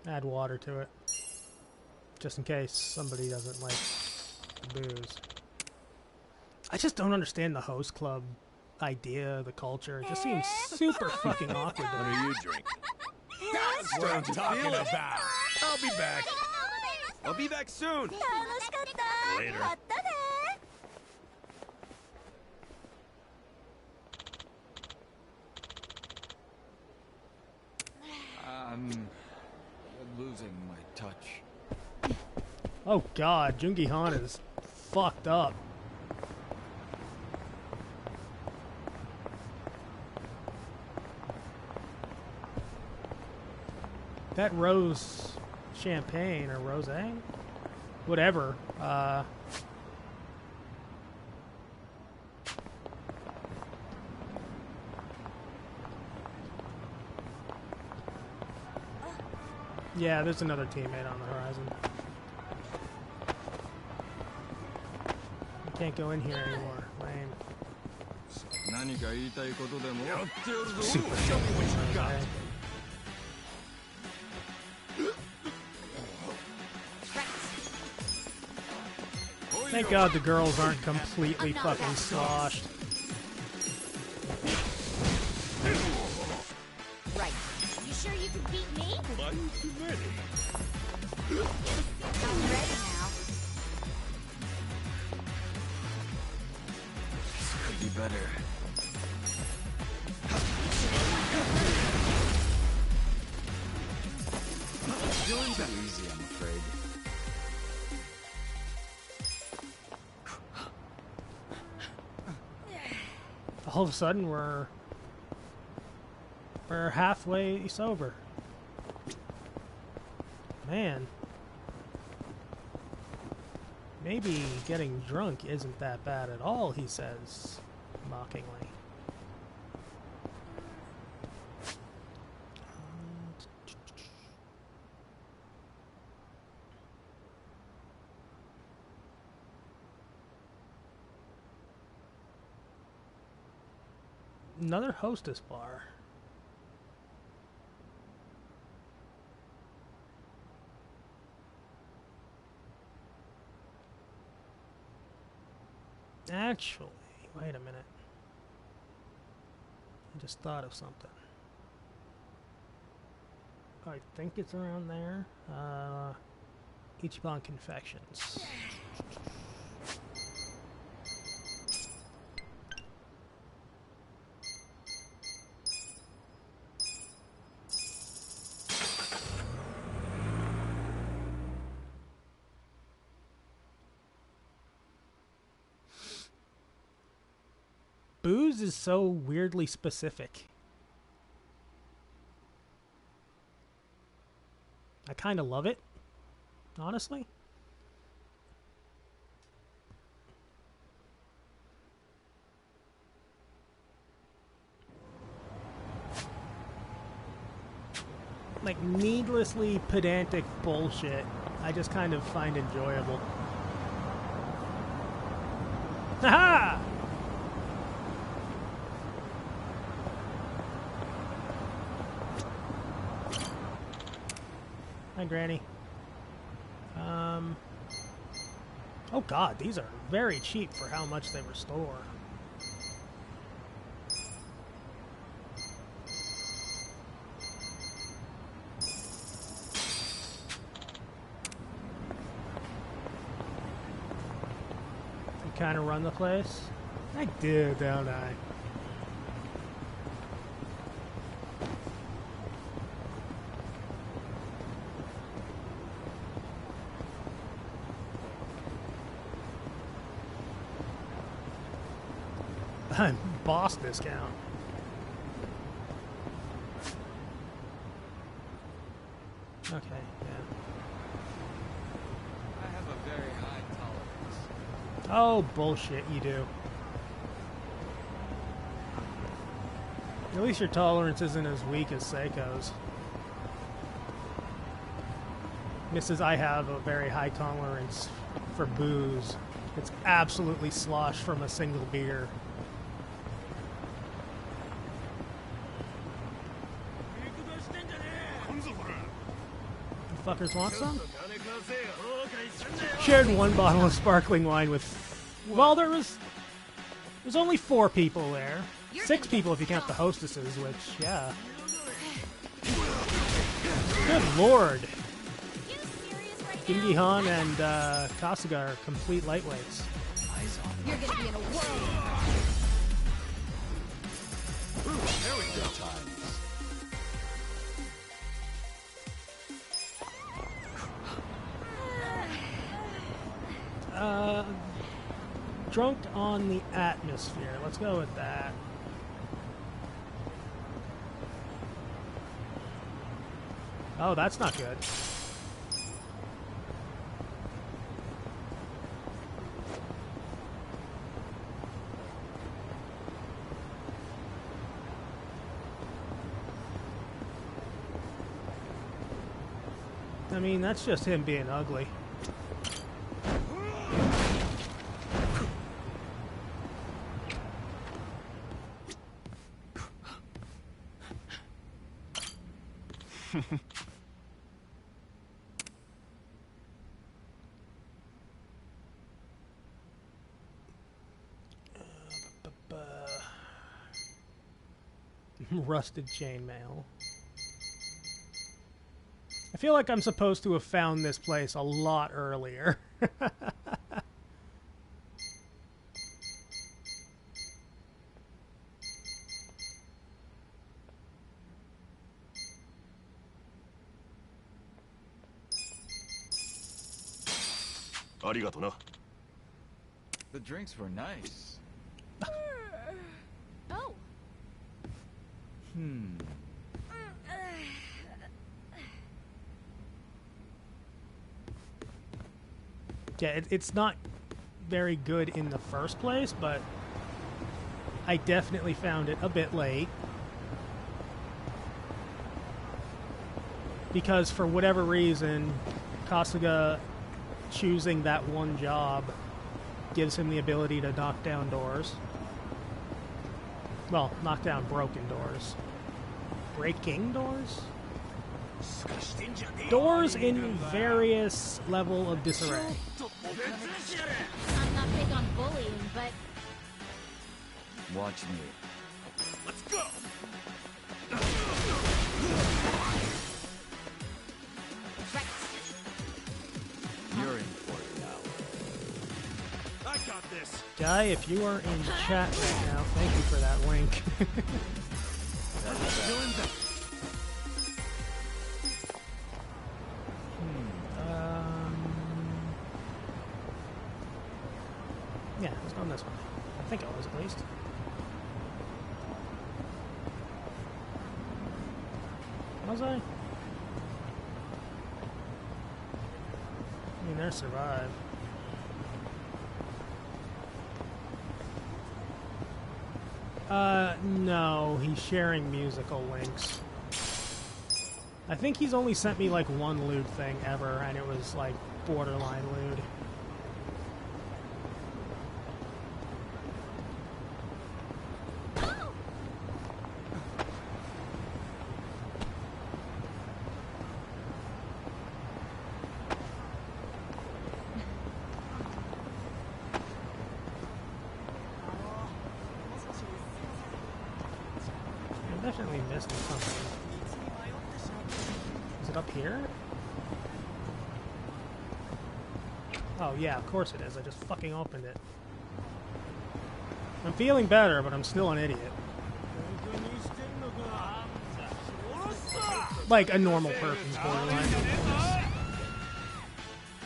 Add water to it. Just in case somebody doesn't like the booze. I just don't understand the host club idea, the culture. It just seems super fucking awkward to What me. do you drink? That's what I'm talking about. I'll be back. I'll be back soon. Later. I'm losing my touch. Oh god, Jungi Han is fucked up. That rose champagne or rosé, whatever. Yeah, there's another teammate on the horizon. I can't go in here anymore. Lame. Super. Show me what you got. Okay. Thank God the girls aren't completely fucking sloshed. Right. You sure you can beat me? I'm ready. I'm ready now. This could be better. all of a sudden we're halfway sober. Man. Maybe getting drunk isn't that bad at all, he says, mockingly. Another hostess bar. Actually, wait a minute. I just thought of something. I think it's around there. Ichiban Confections. Booze is so weirdly specific. I kind of love it, honestly. Like needlessly pedantic bullshit, I just kind of find enjoyable. Haha! Hi, Granny. Oh god, these are very cheap for how much they restore. You kind of run the place? I do, don't I? Boss discount. Okay, yeah. I have a very high tolerance. Oh, bullshit, you do. At least your tolerance isn't as weak as Seiko's. Mrs. I have a very high tolerance for booze. It's absolutely sloshed from a single beer. Fuckers want some? Shared one bottle of sparkling wine with... Well, there's only 4 people there. 6 people if you count the hostesses, which, yeah. Good lord. Gingy Han and Kasuga are complete lightweights. You're gonna be in a whirl. There we go. Drunk on the atmosphere. Let's go with that. Oh, that's not good. I mean, that's just him being ugly. Rusted chainmail. I feel like I'm supposed to have found this place a lot earlier. The drinks were nice. Yeah, it's not very good in the first place, but I definitely found it a bit late. Because for whatever reason, Kasuga choosing that one job gives him the ability to knock down doors. Well, knock down broken doors. Breaking doors? Doors in various level of disarray. I'm not big on bullying, but Watch me. Let's go! You're in for it now. I got this. Guy, if you are in chat right now, thank you for that link. Yeah, let's go on this one. I think it was at least. Was I? I mean, there's survive. No, he's sharing musical links. I think he's only sent me like one lewd thing ever, and it was like borderline lewd. I definitely missed something. Is it up here? Oh yeah, of course it is. I just fucking opened it. I'm feeling better, but I'm still an idiot. Like a normal person's borderline.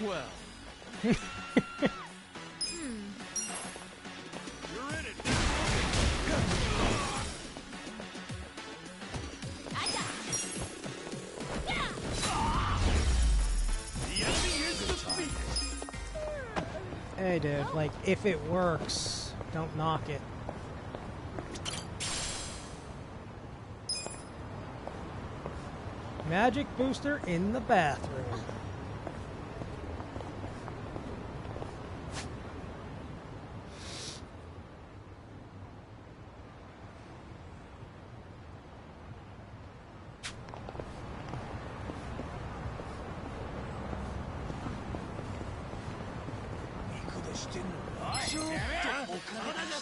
Well. You're in it The enemy is defeated. Hey dude, like if it works, don't knock it. Magic booster in the bathroom.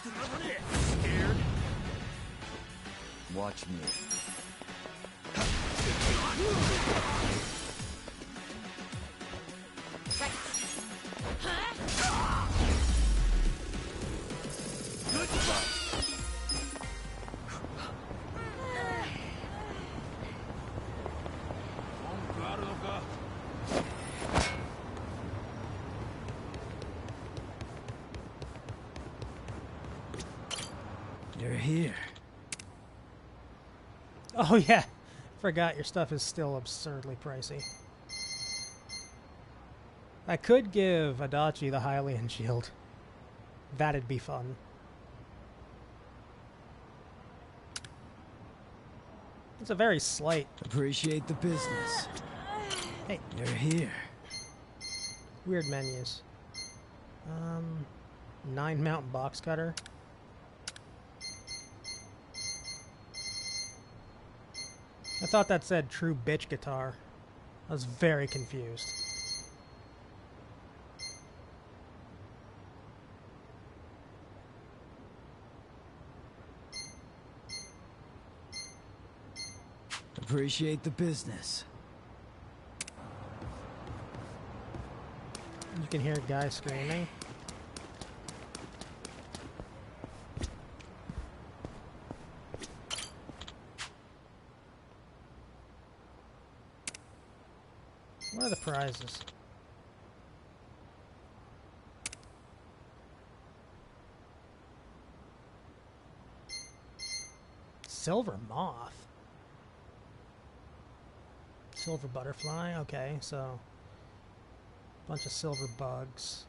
Scared? Watch me. Good luck. You're here. Oh yeah, forgot your stuff is still absurdly pricey. I could give Adachi the Hylian shield. That'd be fun. It's a very slight. Appreciate the business. Hey, You're here. weird menus. 9 mount box cutter. I thought that said true bitch guitar. I was very confused. Appreciate the business. You can hear a guy screaming. What are the prizes? silver moth. Silver butterfly. Okay, so bunch of silver bugs.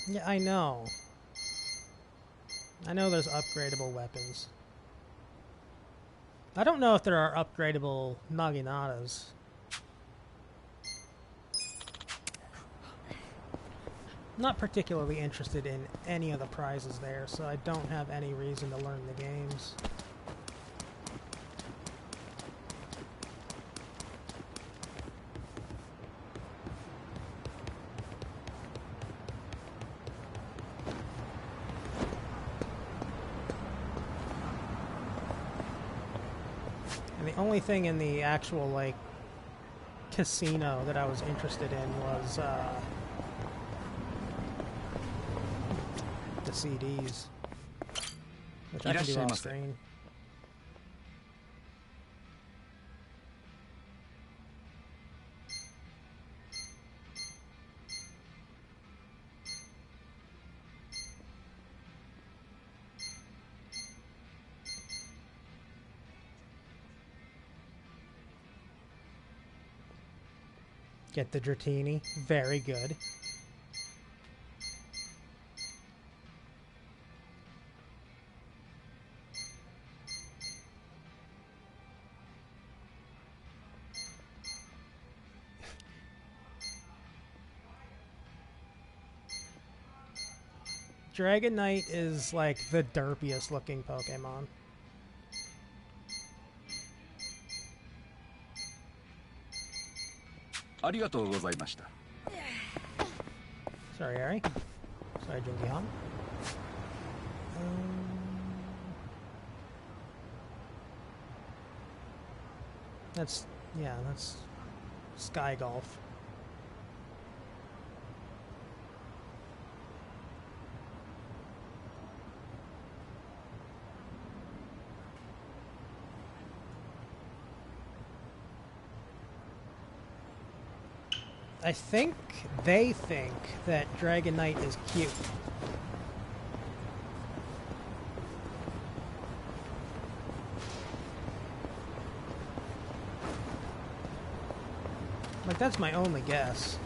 Yeah, I know. I know there's upgradable weapons. I don't know if there are upgradable Naginatas. Not particularly interested in any of the prizes there, so I don't have any reason to learn the games. And the only thing in the actual, like, casino that I was interested in was, the CDs, which I can do off screen. Get the Dratini. Very good. Dragon Knight is like the derpiest looking Pokemon. Sorry, Ari. Sorry, Jungi-Han. That's Sky Golf. They think that Dragon Knight is cute. Like, that's my only guess.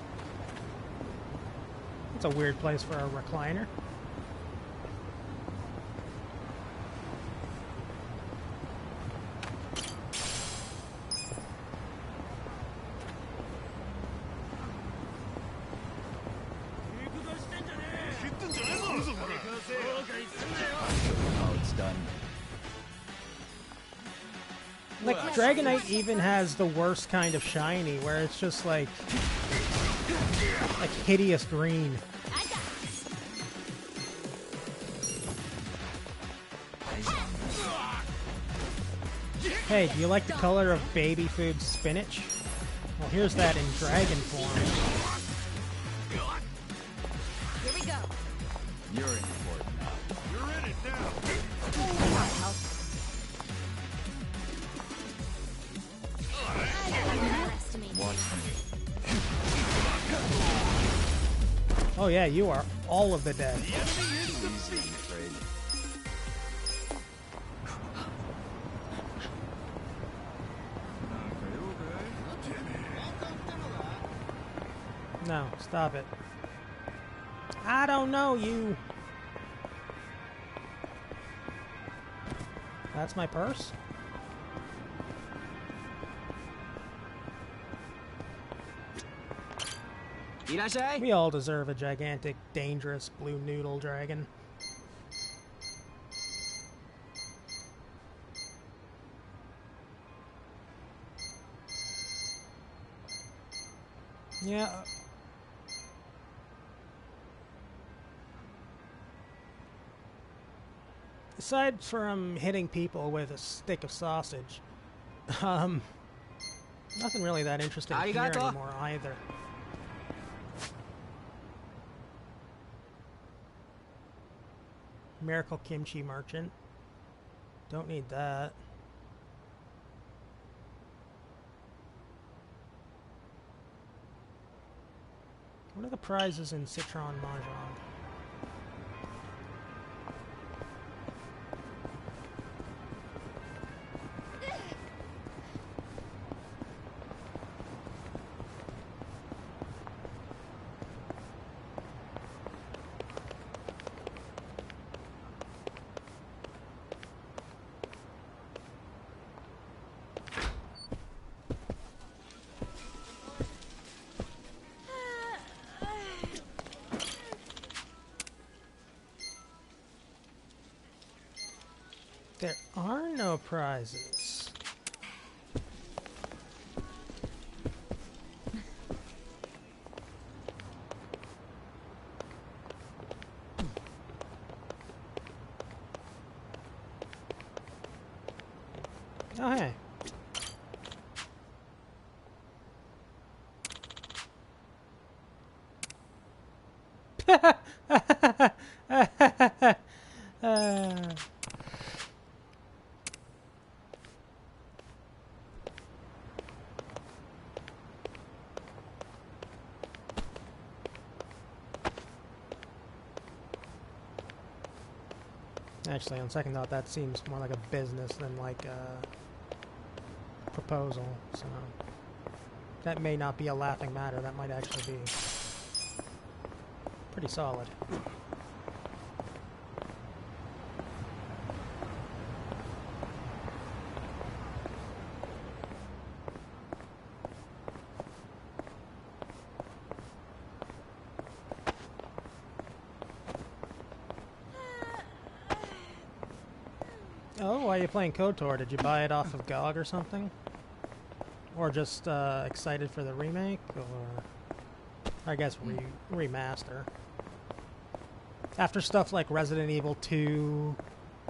It's a weird place for a recliner. Oh, it's done. Like, Dragonite even has the worst kind of shiny, where it's just like hideous green. Hey, do you like the color of baby food spinach? Well, here's that in dragon form. Here we go. You're in for it now. You're in it now. Underestimate me. Watch me. Oh yeah, you are all of the dead. Easy, I'm afraid. No, stop it. I don't know you. That's my purse? We all deserve a gigantic, dangerous blue noodle dragon. Yeah. aside from hitting people with a stick of sausage, nothing really that interesting here anymore either. Miracle Kimchi Merchant. Don't need that. What are the prizes in Citron Mahjong? There are no prizes. Oh, hey. Actually, on second thought, that seems more like a business than like a proposal, so that may not be a laughing matter. That might actually be pretty solid. Oh, why are you playing KOTOR? Did you buy it off of GOG or something? Or just excited for the remake? Or I guess remaster. After stuff like Resident Evil 2,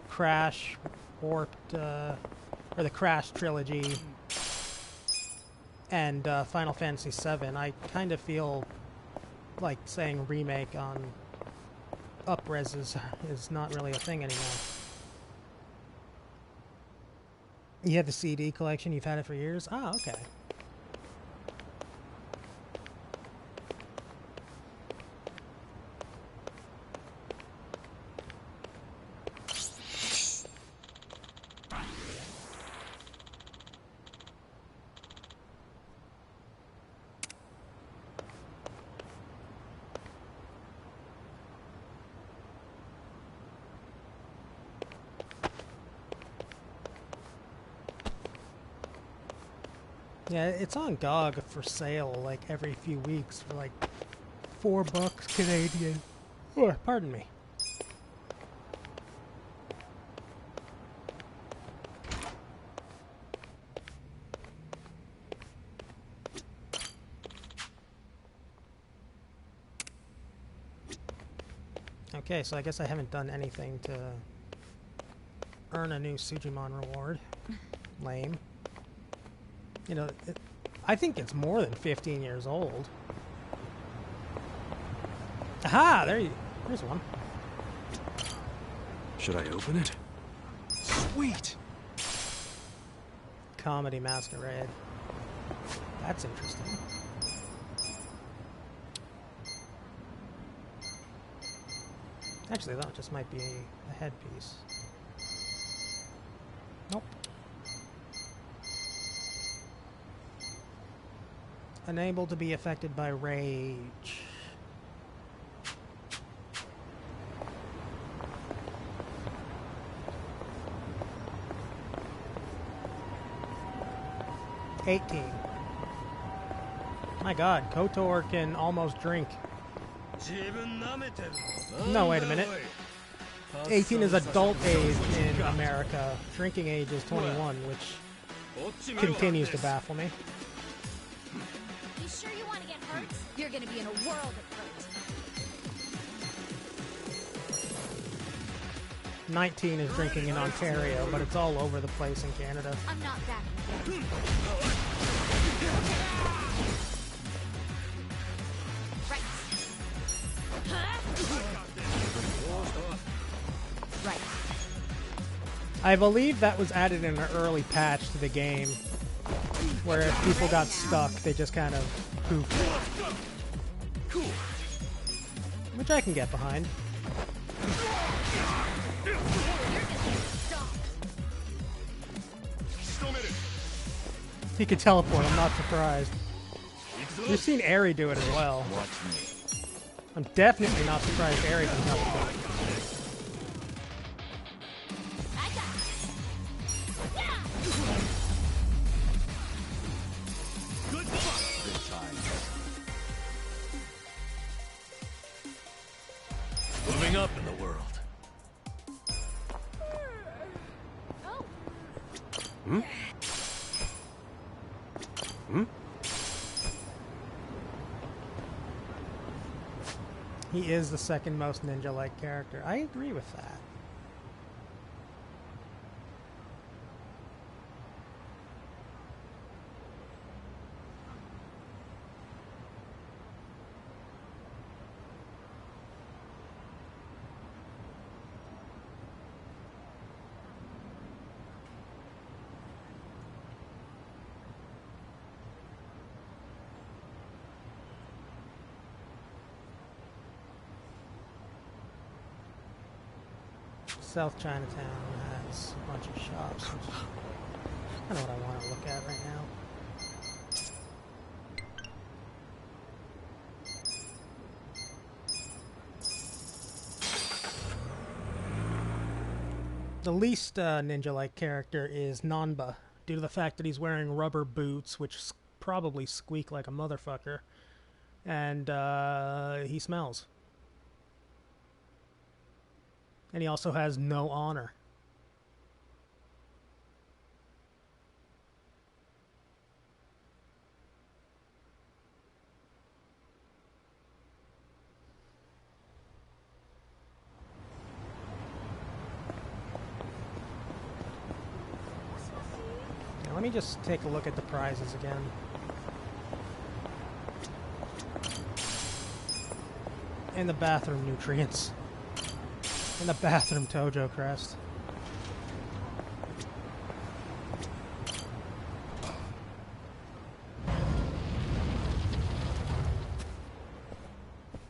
Crash, Warped, or the Crash trilogy, and Final Fantasy VII, I kind of feel like saying remake on up-res is not really a thing anymore. You have the CD collection, you've had it for years? Ah, okay. Yeah, it's on GOG for sale like every few weeks for like $4 Canadian. Oh, pardon me. Okay, so I guess I haven't done anything to earn a new Sujimon reward. Lame. You know, I think it's more than 15 years old. Aha! There's one. Should I open it? Sweet! Comedy Masquerade. That's interesting. Actually, that just might be a headpiece. Nope. Unable to be affected by rage. My god, KOTOR can almost drink. No, wait a minute. 18 is adult age in America. Drinking age is 21, which continues to baffle me. You sure you want to get hurt? You're gonna be in a world of hurt. 19 is drinking in Ontario, but it's all over the place in Canada. I'm not backing down. Right. Right. I believe that was added in an early patch to the game, where if people got stuck, they just kind of poofed. Which I can get behind. He could teleport, I'm not surprised. We've seen Eri do it as well. I'm definitely not surprised Eri can teleport. Moving up in the world. He is the second most ninja-like character. I agree with that. South Chinatown has a bunch of shops, which is kind of what I want to look at right now. The least ninja-like character is Nanba, due to the fact that he's wearing rubber boots, which probably squeak like a motherfucker, and he smells. And he also has no honor. Now let me just take a look at the prizes again. And the bathroom nutrients. And the bathroom Tojo crest.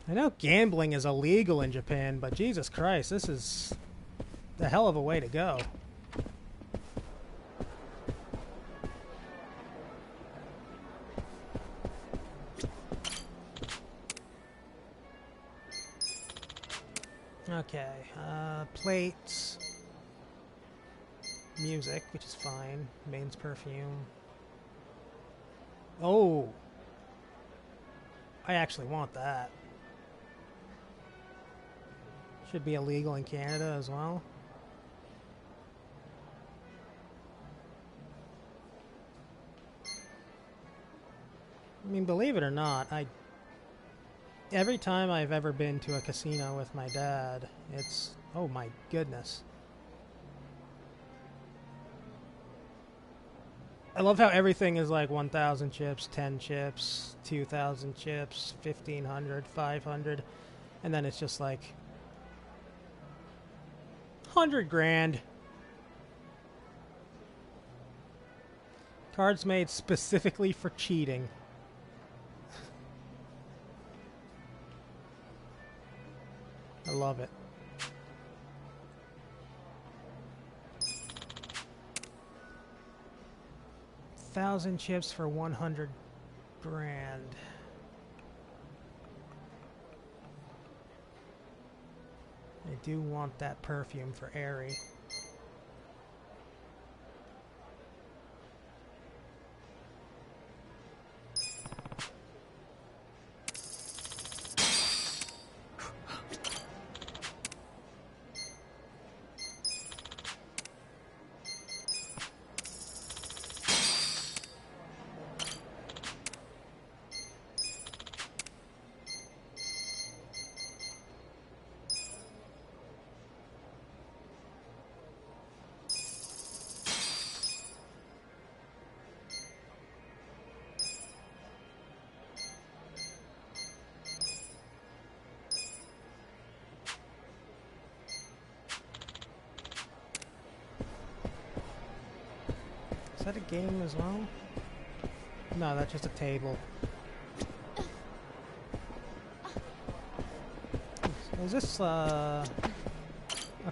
I know gambling is illegal in Japan, but Jesus Christ, this is a hell of a way to go. Okay, plates, music, which is fine, mains perfume. Oh, I actually want that. Should be illegal in Canada as well. I mean, believe it or not, every time I've ever been to a casino with my dad, it's, oh my goodness. I love how everything is like 1,000 chips, 10 chips, 2,000 chips, 1,500, 500, and then it's just like 100 grand. Cards made specifically for cheating. I love it. $1,000 chips for 100 grand. I do want that perfume for Eri. Is that a game as well? No, that's just a table. Is this, okay,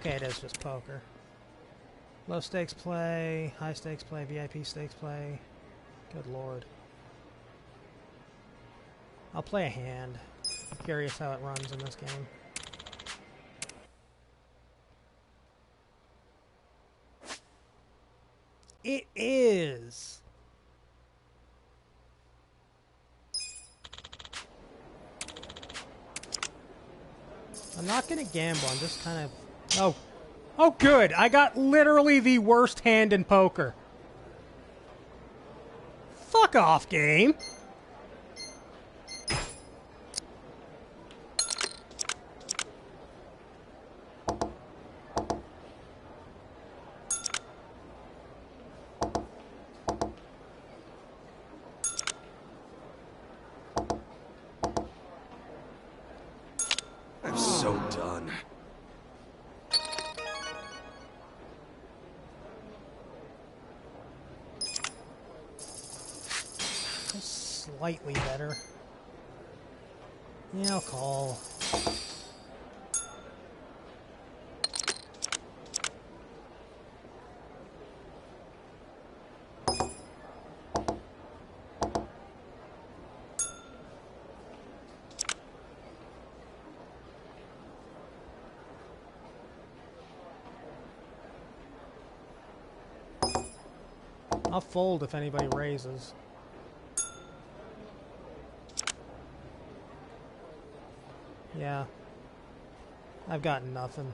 it is just poker. Low stakes play, high stakes play, VIP stakes play. Good lord. I'll play a hand. I'm curious how it runs in this game. It is! I'm not gonna gamble, I'm just kind of... Oh. Oh good! I got literally the worst hand in poker. Fuck off, game! I'm so done. Slightly better. Yeah, I'll call. I'll fold if anybody raises. Yeah. I've got nothing.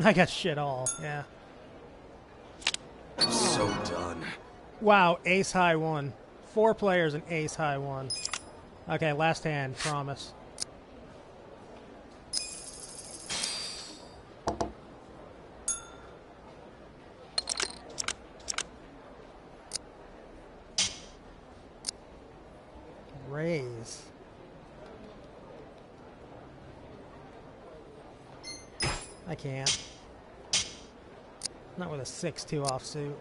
I got shit all, yeah. I'm so done. Wow, ace high one. 4 players and ace high one. Okay, last hand, promise. Raise. I can't. Not with a 6-2 offsuit.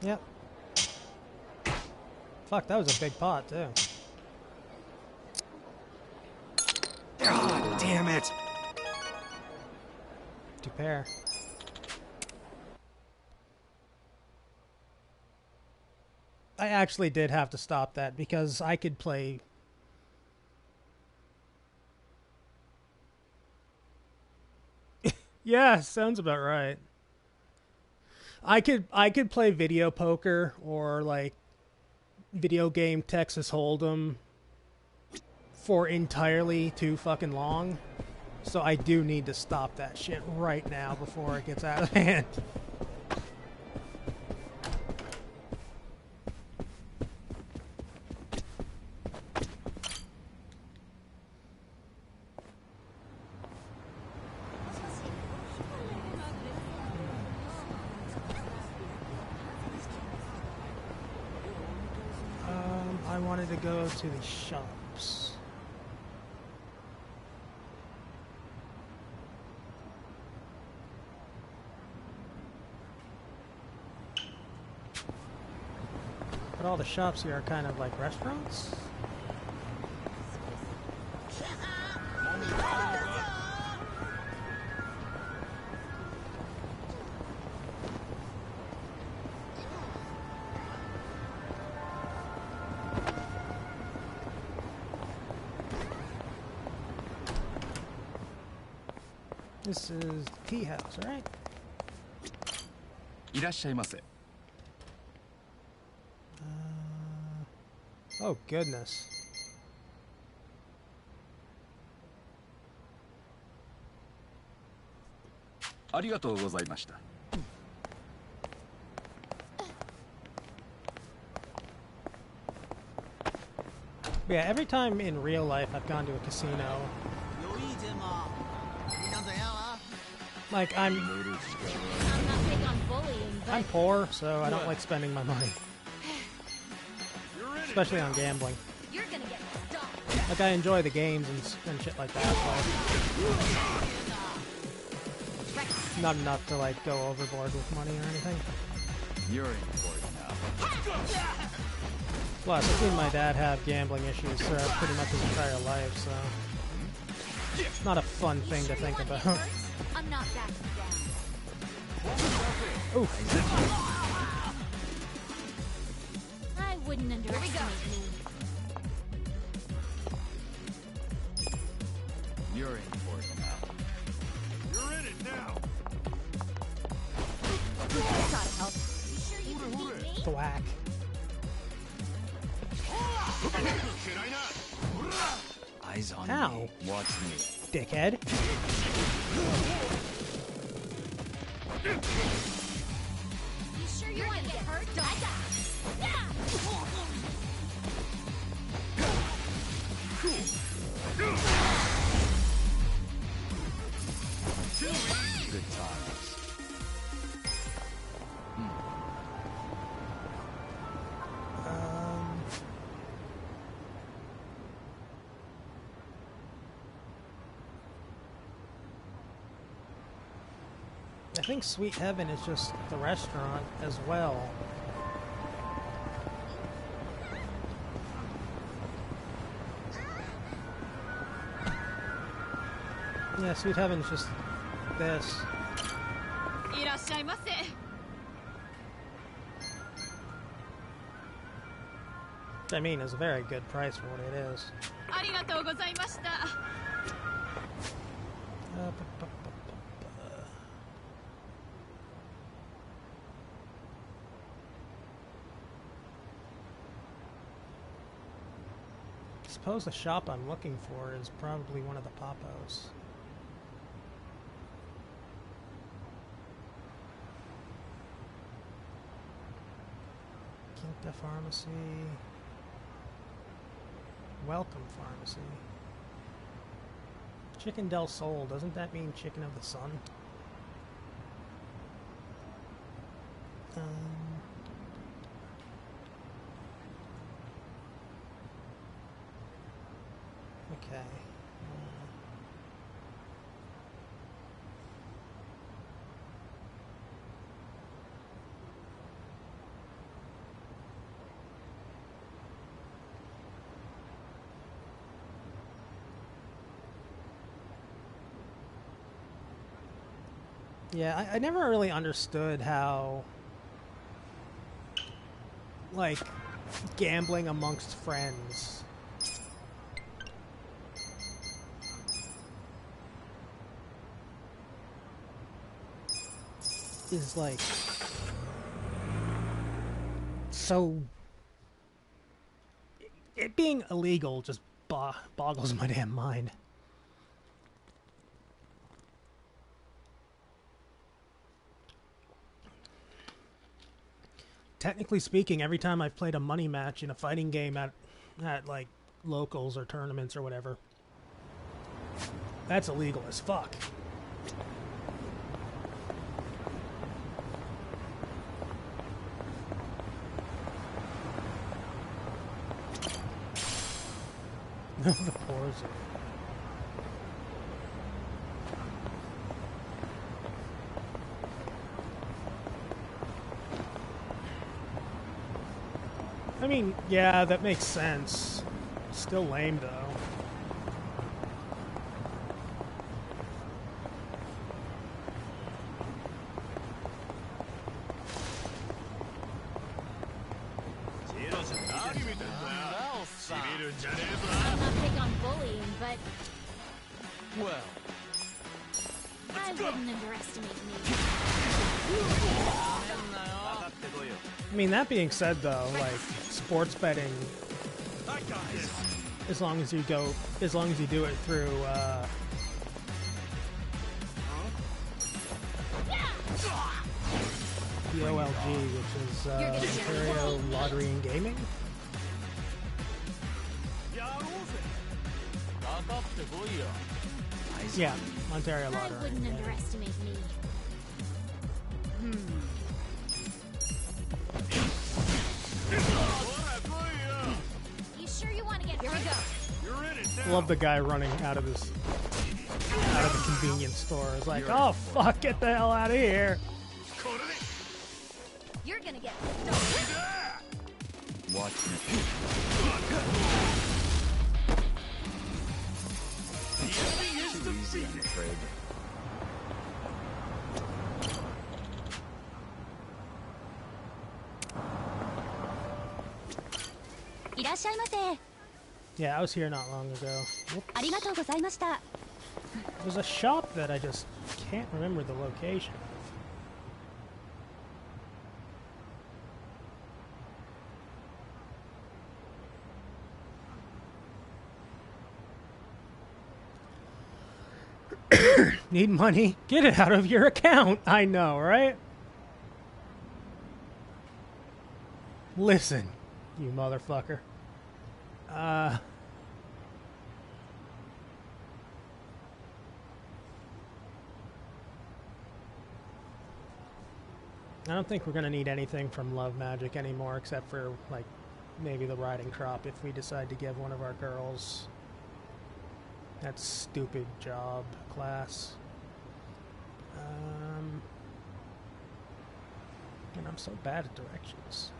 Yep. Fuck, that was a big pot, too. God damn it! 2 pair. I actually did have to stop that because I could play... Yeah, sounds about right. I could play video poker or like video game Texas Hold'em for entirely too fucking long. So I do need to stop that shit right now before it gets out of hand. I wanted to go to the shops. But all the shops here are kind of like restaurants. This is the tea house, right? いらっしゃいませ。 Oh, goodness. Yeah, every time in real life I've gone to a casino, like I'm not big on bullying, but I'm poor, so I don't like spending my money. You're in especially on gambling. You're gonna get stomped. Like, I enjoy the games and shit like that, but not enough to, like, go overboard with money or anything. You're in for it now. Plus, I've seen my dad have gambling issues pretty much his entire life, so it's not a fun thing to think about. I'm not backing down. Oof. I wouldn't underestimate me. You're in for it now. You're in it now. That's gotta help. You sure you can beat me? Thwack. Eyes on Ow. me. Watch me. Dickhead. You sure you're gonna get hurt? I got Good times. I think Sweet Heaven is just the restaurant as well. Yeah, Sweet Heaven is just this. Which I mean is a very good price for what it is. I suppose the shop I'm looking for is probably one of the Papos. Quinta Pharmacy. Welcome Pharmacy. Chicken del Sol, doesn't that mean Chicken of the Sun? Okay. Yeah, I never really understood how, like, gambling amongst friends is, like, so... It being illegal just boggles my damn mind. Technically speaking, every time I've played a money match in a fighting game at like locals or tournaments or whatever, that's illegal as fuck. The pores. I mean, yeah, that makes sense. Still lame, though. I'm not big on bullying, but Well, I wouldn't underestimate me. I mean, that being said, though, like, sports betting, as long as you do it through, the OLG, which is, Ontario Lottery and Gaming. Yeah, Ontario I Lottery. wouldn't underestimate me. Here we go. Love the guy running out of the convenience store. It's like, oh fuck, get the hell out of here. You're gonna get pissed off. Watch me. Too easy, I'm afraid. いらっしゃいませ。 Yeah, I was here not long ago. Whoops. ありがとうございました。 There's a shop that I just can't remember the location. Need money? Get it out of your account. I know, right? Listen, you motherfucker. I don't think we're going to need anything from Love Magic anymore except for, like, maybe the riding crop if we decide to give one of our girls that stupid job class. And I'm so bad at directions.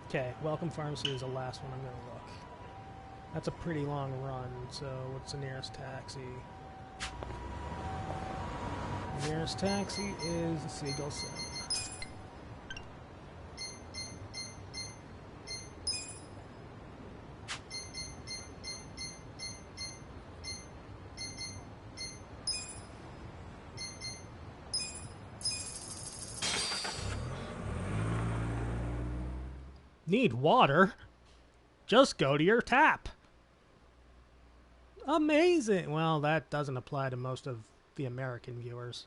Okay, Welcome Pharmacy is the last one I'm going to look. That's a pretty long run, so what's the nearest taxi? The nearest taxi is the Seagull 7. Need water? Just go to your tap. Amazing. Well, that doesn't apply to most of the American viewers.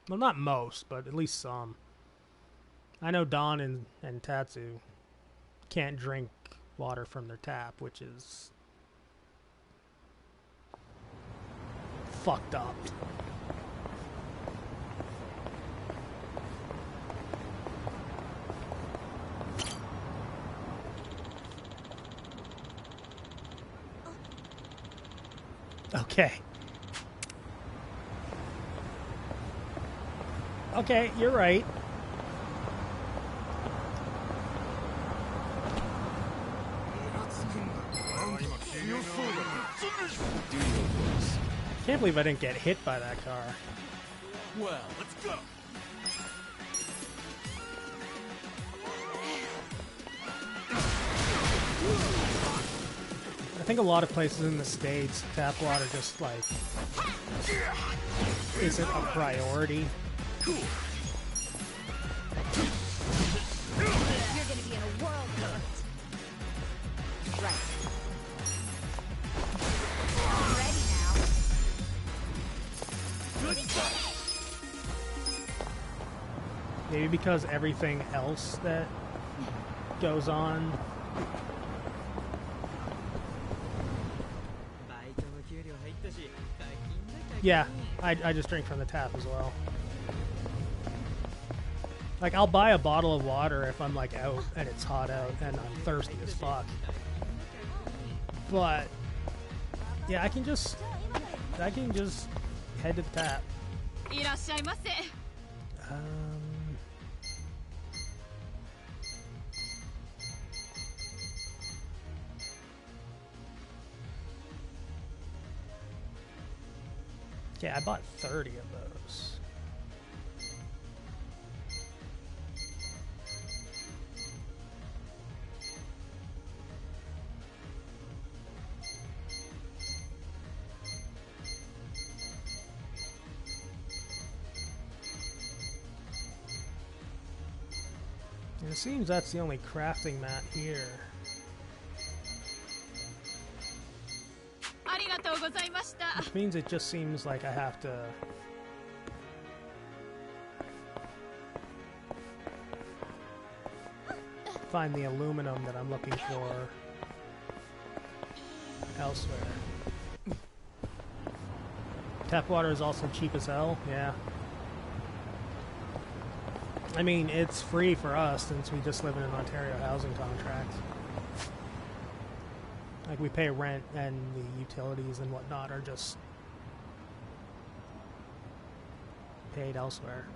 Well, not most, but at least some. I know Don and Tatsu can't drink water from their tap, which is fucked up. Okay. Okay, you're right. Can't believe I didn't get hit by that car. Well, let's go. I think a lot of places in the States, tap water just, like, isn't a priority. You're gonna be in a world of hurt. Right. Ready now. Maybe because everything else that goes on. Yeah, I just drink from the tap as well. Like, I'll buy a bottle of water if I'm, like, out and it's hot out and I'm thirsty as fuck. But, yeah, I can just head to the tap. Yeah, I bought 30 of those. And it seems that's the only crafting mat here. Which means it just seems like I have to find the aluminum that I'm looking for elsewhere. Tap water is also cheap as hell, yeah. I mean, it's free for us since we just live in an Ontario housing contract. Like, we pay rent and the utilities and whatnot are just paid elsewhere.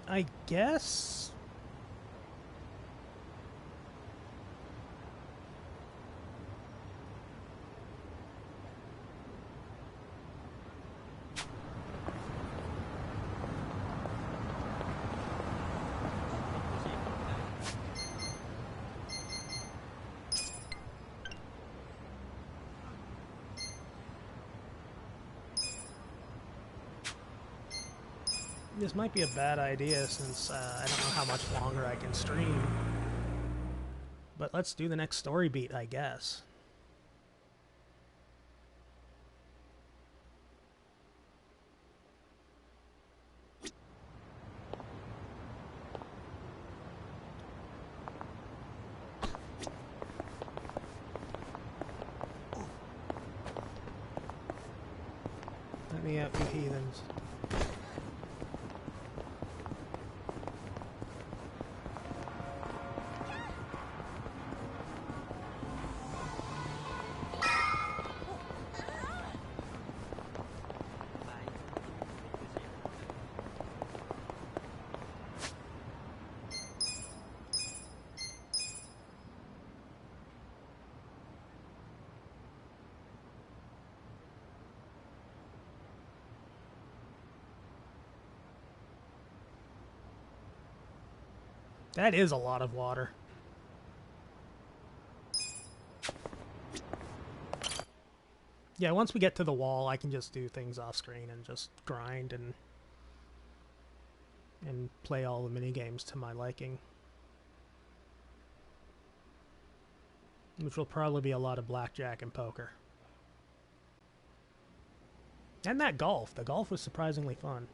I guess... This might be a bad idea since I don't know how much longer I can stream. But let's do the next story beat, I guess. Let me out, you heathens. That is a lot of water. Yeah, once we get to the wall, I can just do things off screen and just grind and play all the mini games to my liking. Which will probably be a lot of blackjack and poker. And that golf. The golf was surprisingly fun.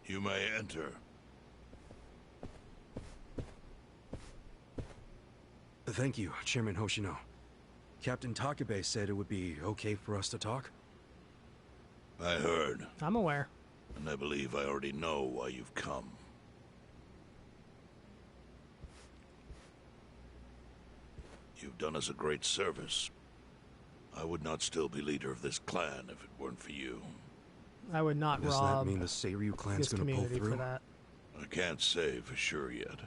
You may enter. Thank you, Chairman Hoshino. Captain Takabe said it would be okay for us to talk. I heard, I'm aware. and I believe I already know why you've come. You've done us a great service. I would not still be leader of this clan if it weren't for you. I would not Does rob that mean the Seiryu clan's this gonna pull community through? for that. I can't say for sure yet.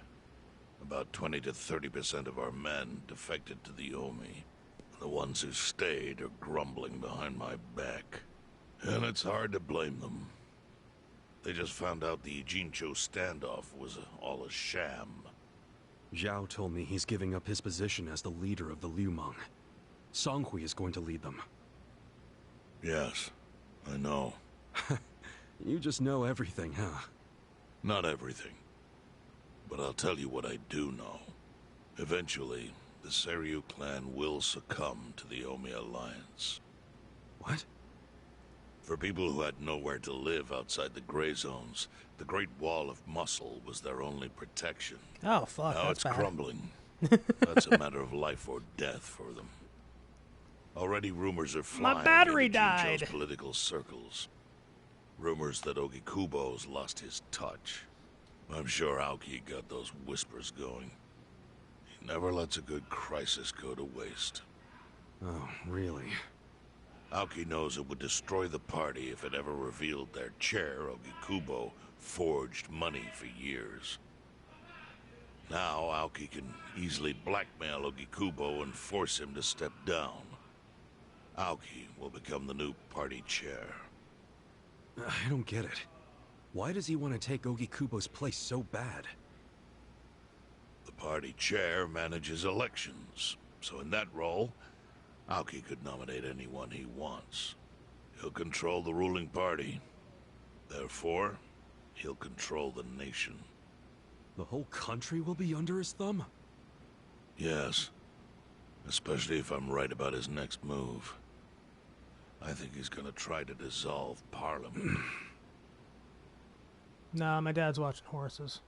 About 20 to 30% of our men defected to the Omi. The ones who stayed are grumbling behind my back. And it's hard to blame them. They just found out the Ijincho standoff was all a sham. Zhao told me he's giving up his position as the leader of the Liumang. Songhui is going to lead them. Yes, I know. You just know everything, huh? Not everything. But I'll tell you what I do know. Eventually, the Seiryu clan will succumb to the Omi Alliance. What? For people who had nowhere to live outside the gray zones, the Great Wall of Muscle was their only protection. Oh, fuck, Now that's it's bad. crumbling. That's a matter of life or death for them. Already rumors are flying My battery in died. Ijincho's political circles. Rumors that Ogikubo's lost his touch. I'm sure Aoki got those whispers going. He never lets a good crisis go to waste. Oh, really? Aoki knows it would destroy the party if it ever revealed their chair, Ogikubo, forged money for years. Now Aoki can easily blackmail Ogikubo and force him to step down. Aoki will become the new party chair. I don't get it. Why does he want to take Ogikubo's place so bad? The party chair manages elections, so in that role, Aoki could nominate anyone he wants. He'll control the ruling party. Therefore, he'll control the nation. The whole country will be under his thumb? Yes. Especially if I'm right about his next move. I think he's gonna try to dissolve Parliament. Nah, my dad's watching horses.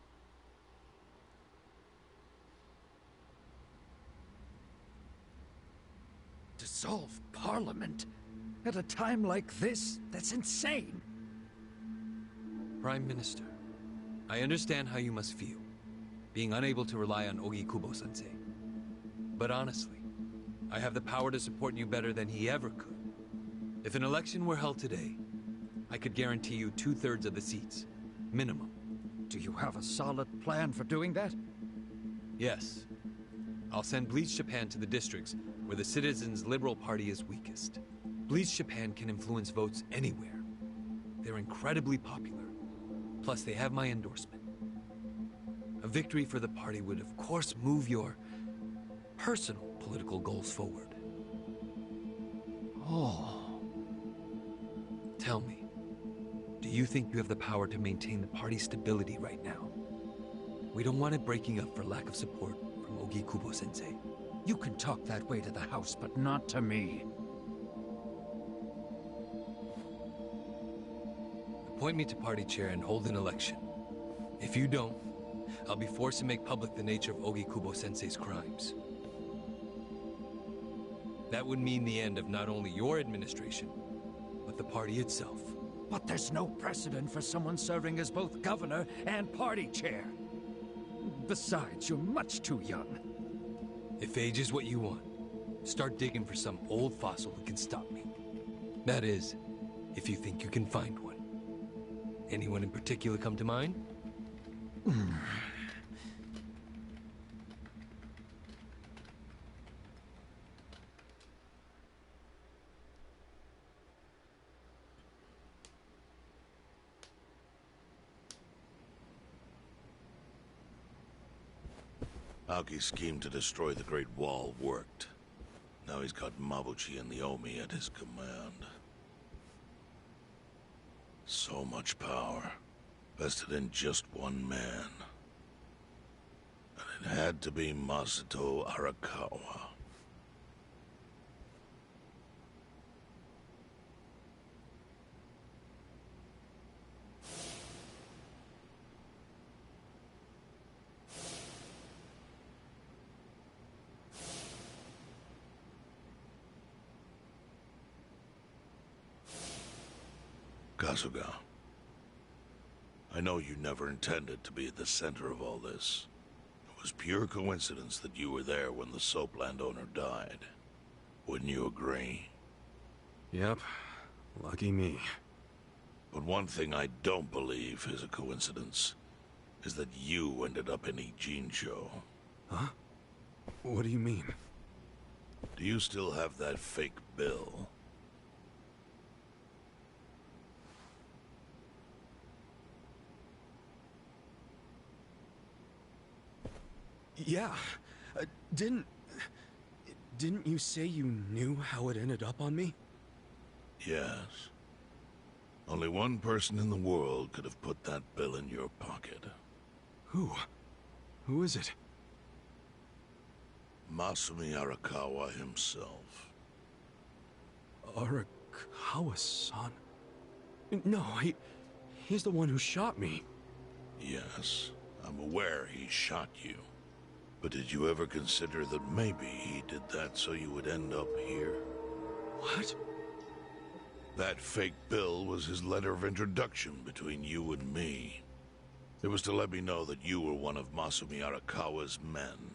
Dissolve Parliament? At a time like this? That's insane. Prime Minister, I understand how you must feel, being unable to rely on Ogikubo-sensei. But honestly, I have the power to support you better than he ever could. If an election were held today, I could guarantee you 2/3 of the seats. Minimum. Do you have a solid plan for doing that? Yes. I'll send Bleach Japan to the districts where the Citizens' Liberal Party is weakest. Bleach Japan can influence votes anywhere. They're incredibly popular. Plus, they have my endorsement. A victory for the party would, of course, move your personal political goals forward. Oh. Tell me, do you think you have the power to maintain the party's stability right now? We don't want it breaking up for lack of support from Ogikubo-sensei. You can talk that way to the house, but not to me. Appoint me to party chair and hold an election. If you don't, I'll be forced to make public the nature of Ogikubo-sensei's crimes. That would mean the end of not only your administration, but the party itself. But there's no precedent for someone serving as both governor and party chair. Besides, you're much too young. If age is what you want, start digging for some old fossil who can stop me. That is, if you think you can find one. Anyone in particular come to mind? Aoki's scheme to destroy the Great Wall worked. Now he's got Mabuchi and the Omi at his command. So much power, vested in just one man. And it had to be Masato Arakawa. Kasuga, I know you never intended to be at the center of all this. It was pure coincidence that you were there when the soap landowner died. Wouldn't you agree? Yep. Lucky me. But one thing I don't believe is a coincidence, is that you ended up in Ijincho. Huh? What do you mean? Do you still have that fake bill? Yeah. Didn't you say you knew how it ended up on me? Yes. Only one person in the world could have put that bill in your pocket. Who? Who is it? Masumi Arakawa himself. Arakawa-san? No, he's the one who shot me. Yes, I'm aware he shot you. But did you ever consider that maybe he did that so you would end up here? What? That fake bill was his letter of introduction between you and me. It was to let me know that you were one of Masumi Arakawa's men.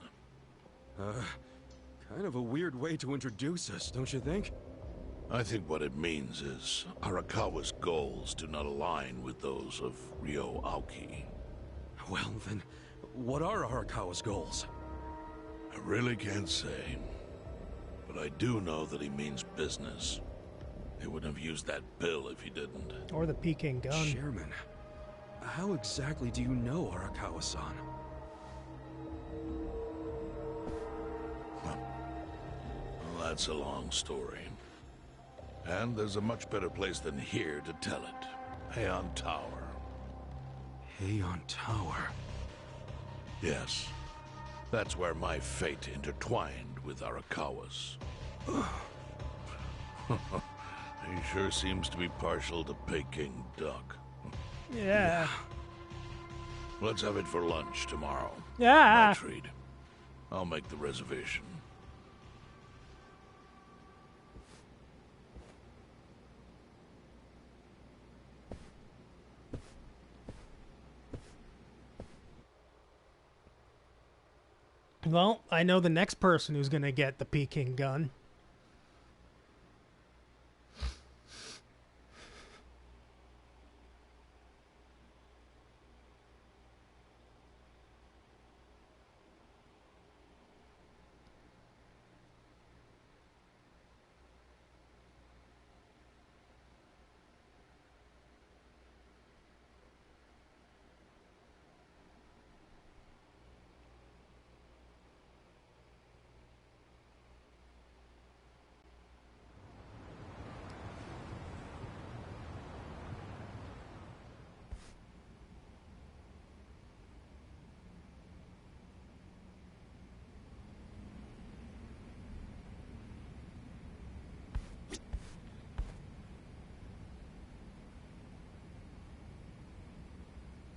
Kind of a weird way to introduce us, don't you think? I think what it means is Arakawa's goals do not align with those of Ryo Aoki. Well, then, what are Arakawa's goals? I really can't say. But I do know that he means business. He wouldn't have used that bill if he didn't. Or the Peking gun. Chairman, how exactly do you know Arakawa-san? Well, that's a long story. And there's a much better place than here to tell it. Heian Tower. Heian Tower. Yes. That's where my fate intertwined with Arakawa's. He sure seems to be partial to Peking duck. Yeah. Let's have it for lunch tomorrow. Yeah. My treat. I'll make the reservation. Well, I know the next person who's going to get the Peking gun.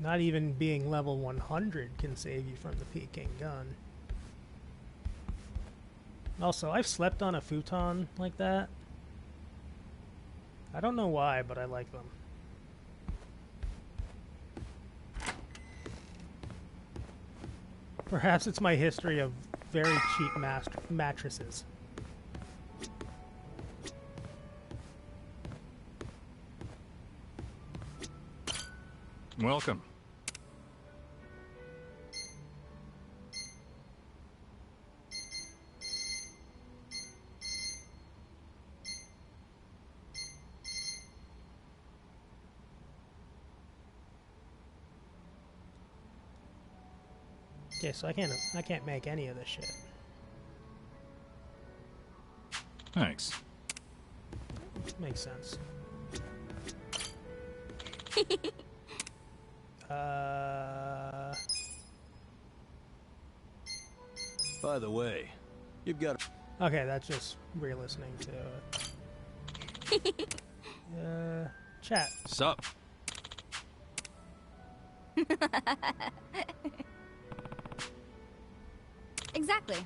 Not even being level 100 can save you from the Peking gun. Also, I've slept on a futon like that. I don't know why, but I like them. Perhaps it's my history of very cheap mattresses. Welcome. Okay, so I can't make any of this shit. Thanks. Makes sense. By the way, you've got... Okay, that's just re-listening to it. Chat. Sup? Exactly.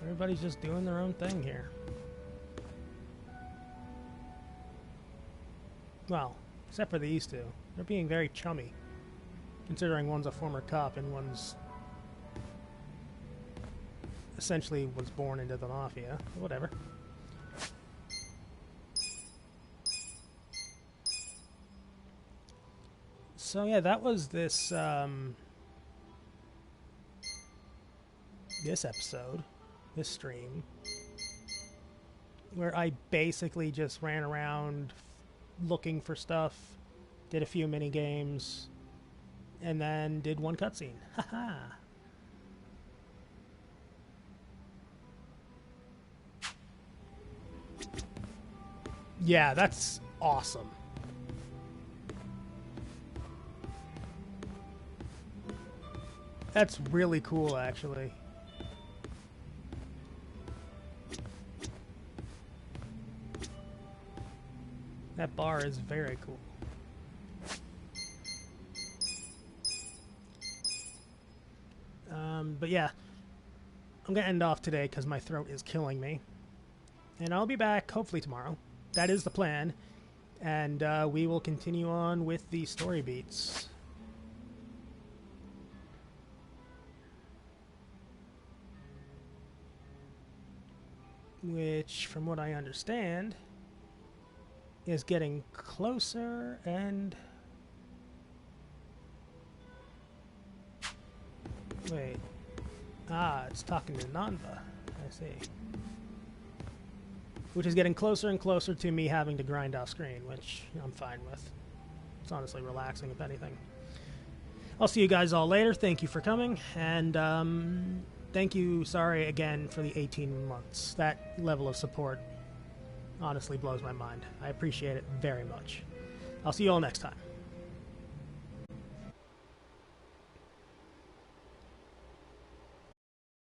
Everybody's just doing their own thing here. Well, except for these two. They're being very chummy. Considering one's a former cop and one's essentially was born into the mafia. Whatever. So yeah, that was this this episode, this stream, where I basically just ran around looking for stuff, did a few mini games, and then did one cutscene. Haha. Yeah, that's awesome. That's really cool, actually. That bar is very cool. But yeah, I'm gonna end off today because my throat is killing me. And I'll be back hopefully tomorrow. That is the plan. And we will continue on with the story beats. Which, from what I understand, is getting closer and... Wait. Ah, it's talking to Nanva. I see. Which is getting closer and closer to me having to grind off screen, which I'm fine with. It's honestly relaxing, if anything. I'll see you guys all later. Thank you for coming, and thank you. Sorry again for the 18 months. That level of support honestly blows my mind. I appreciate it very much. I'll see you all next time.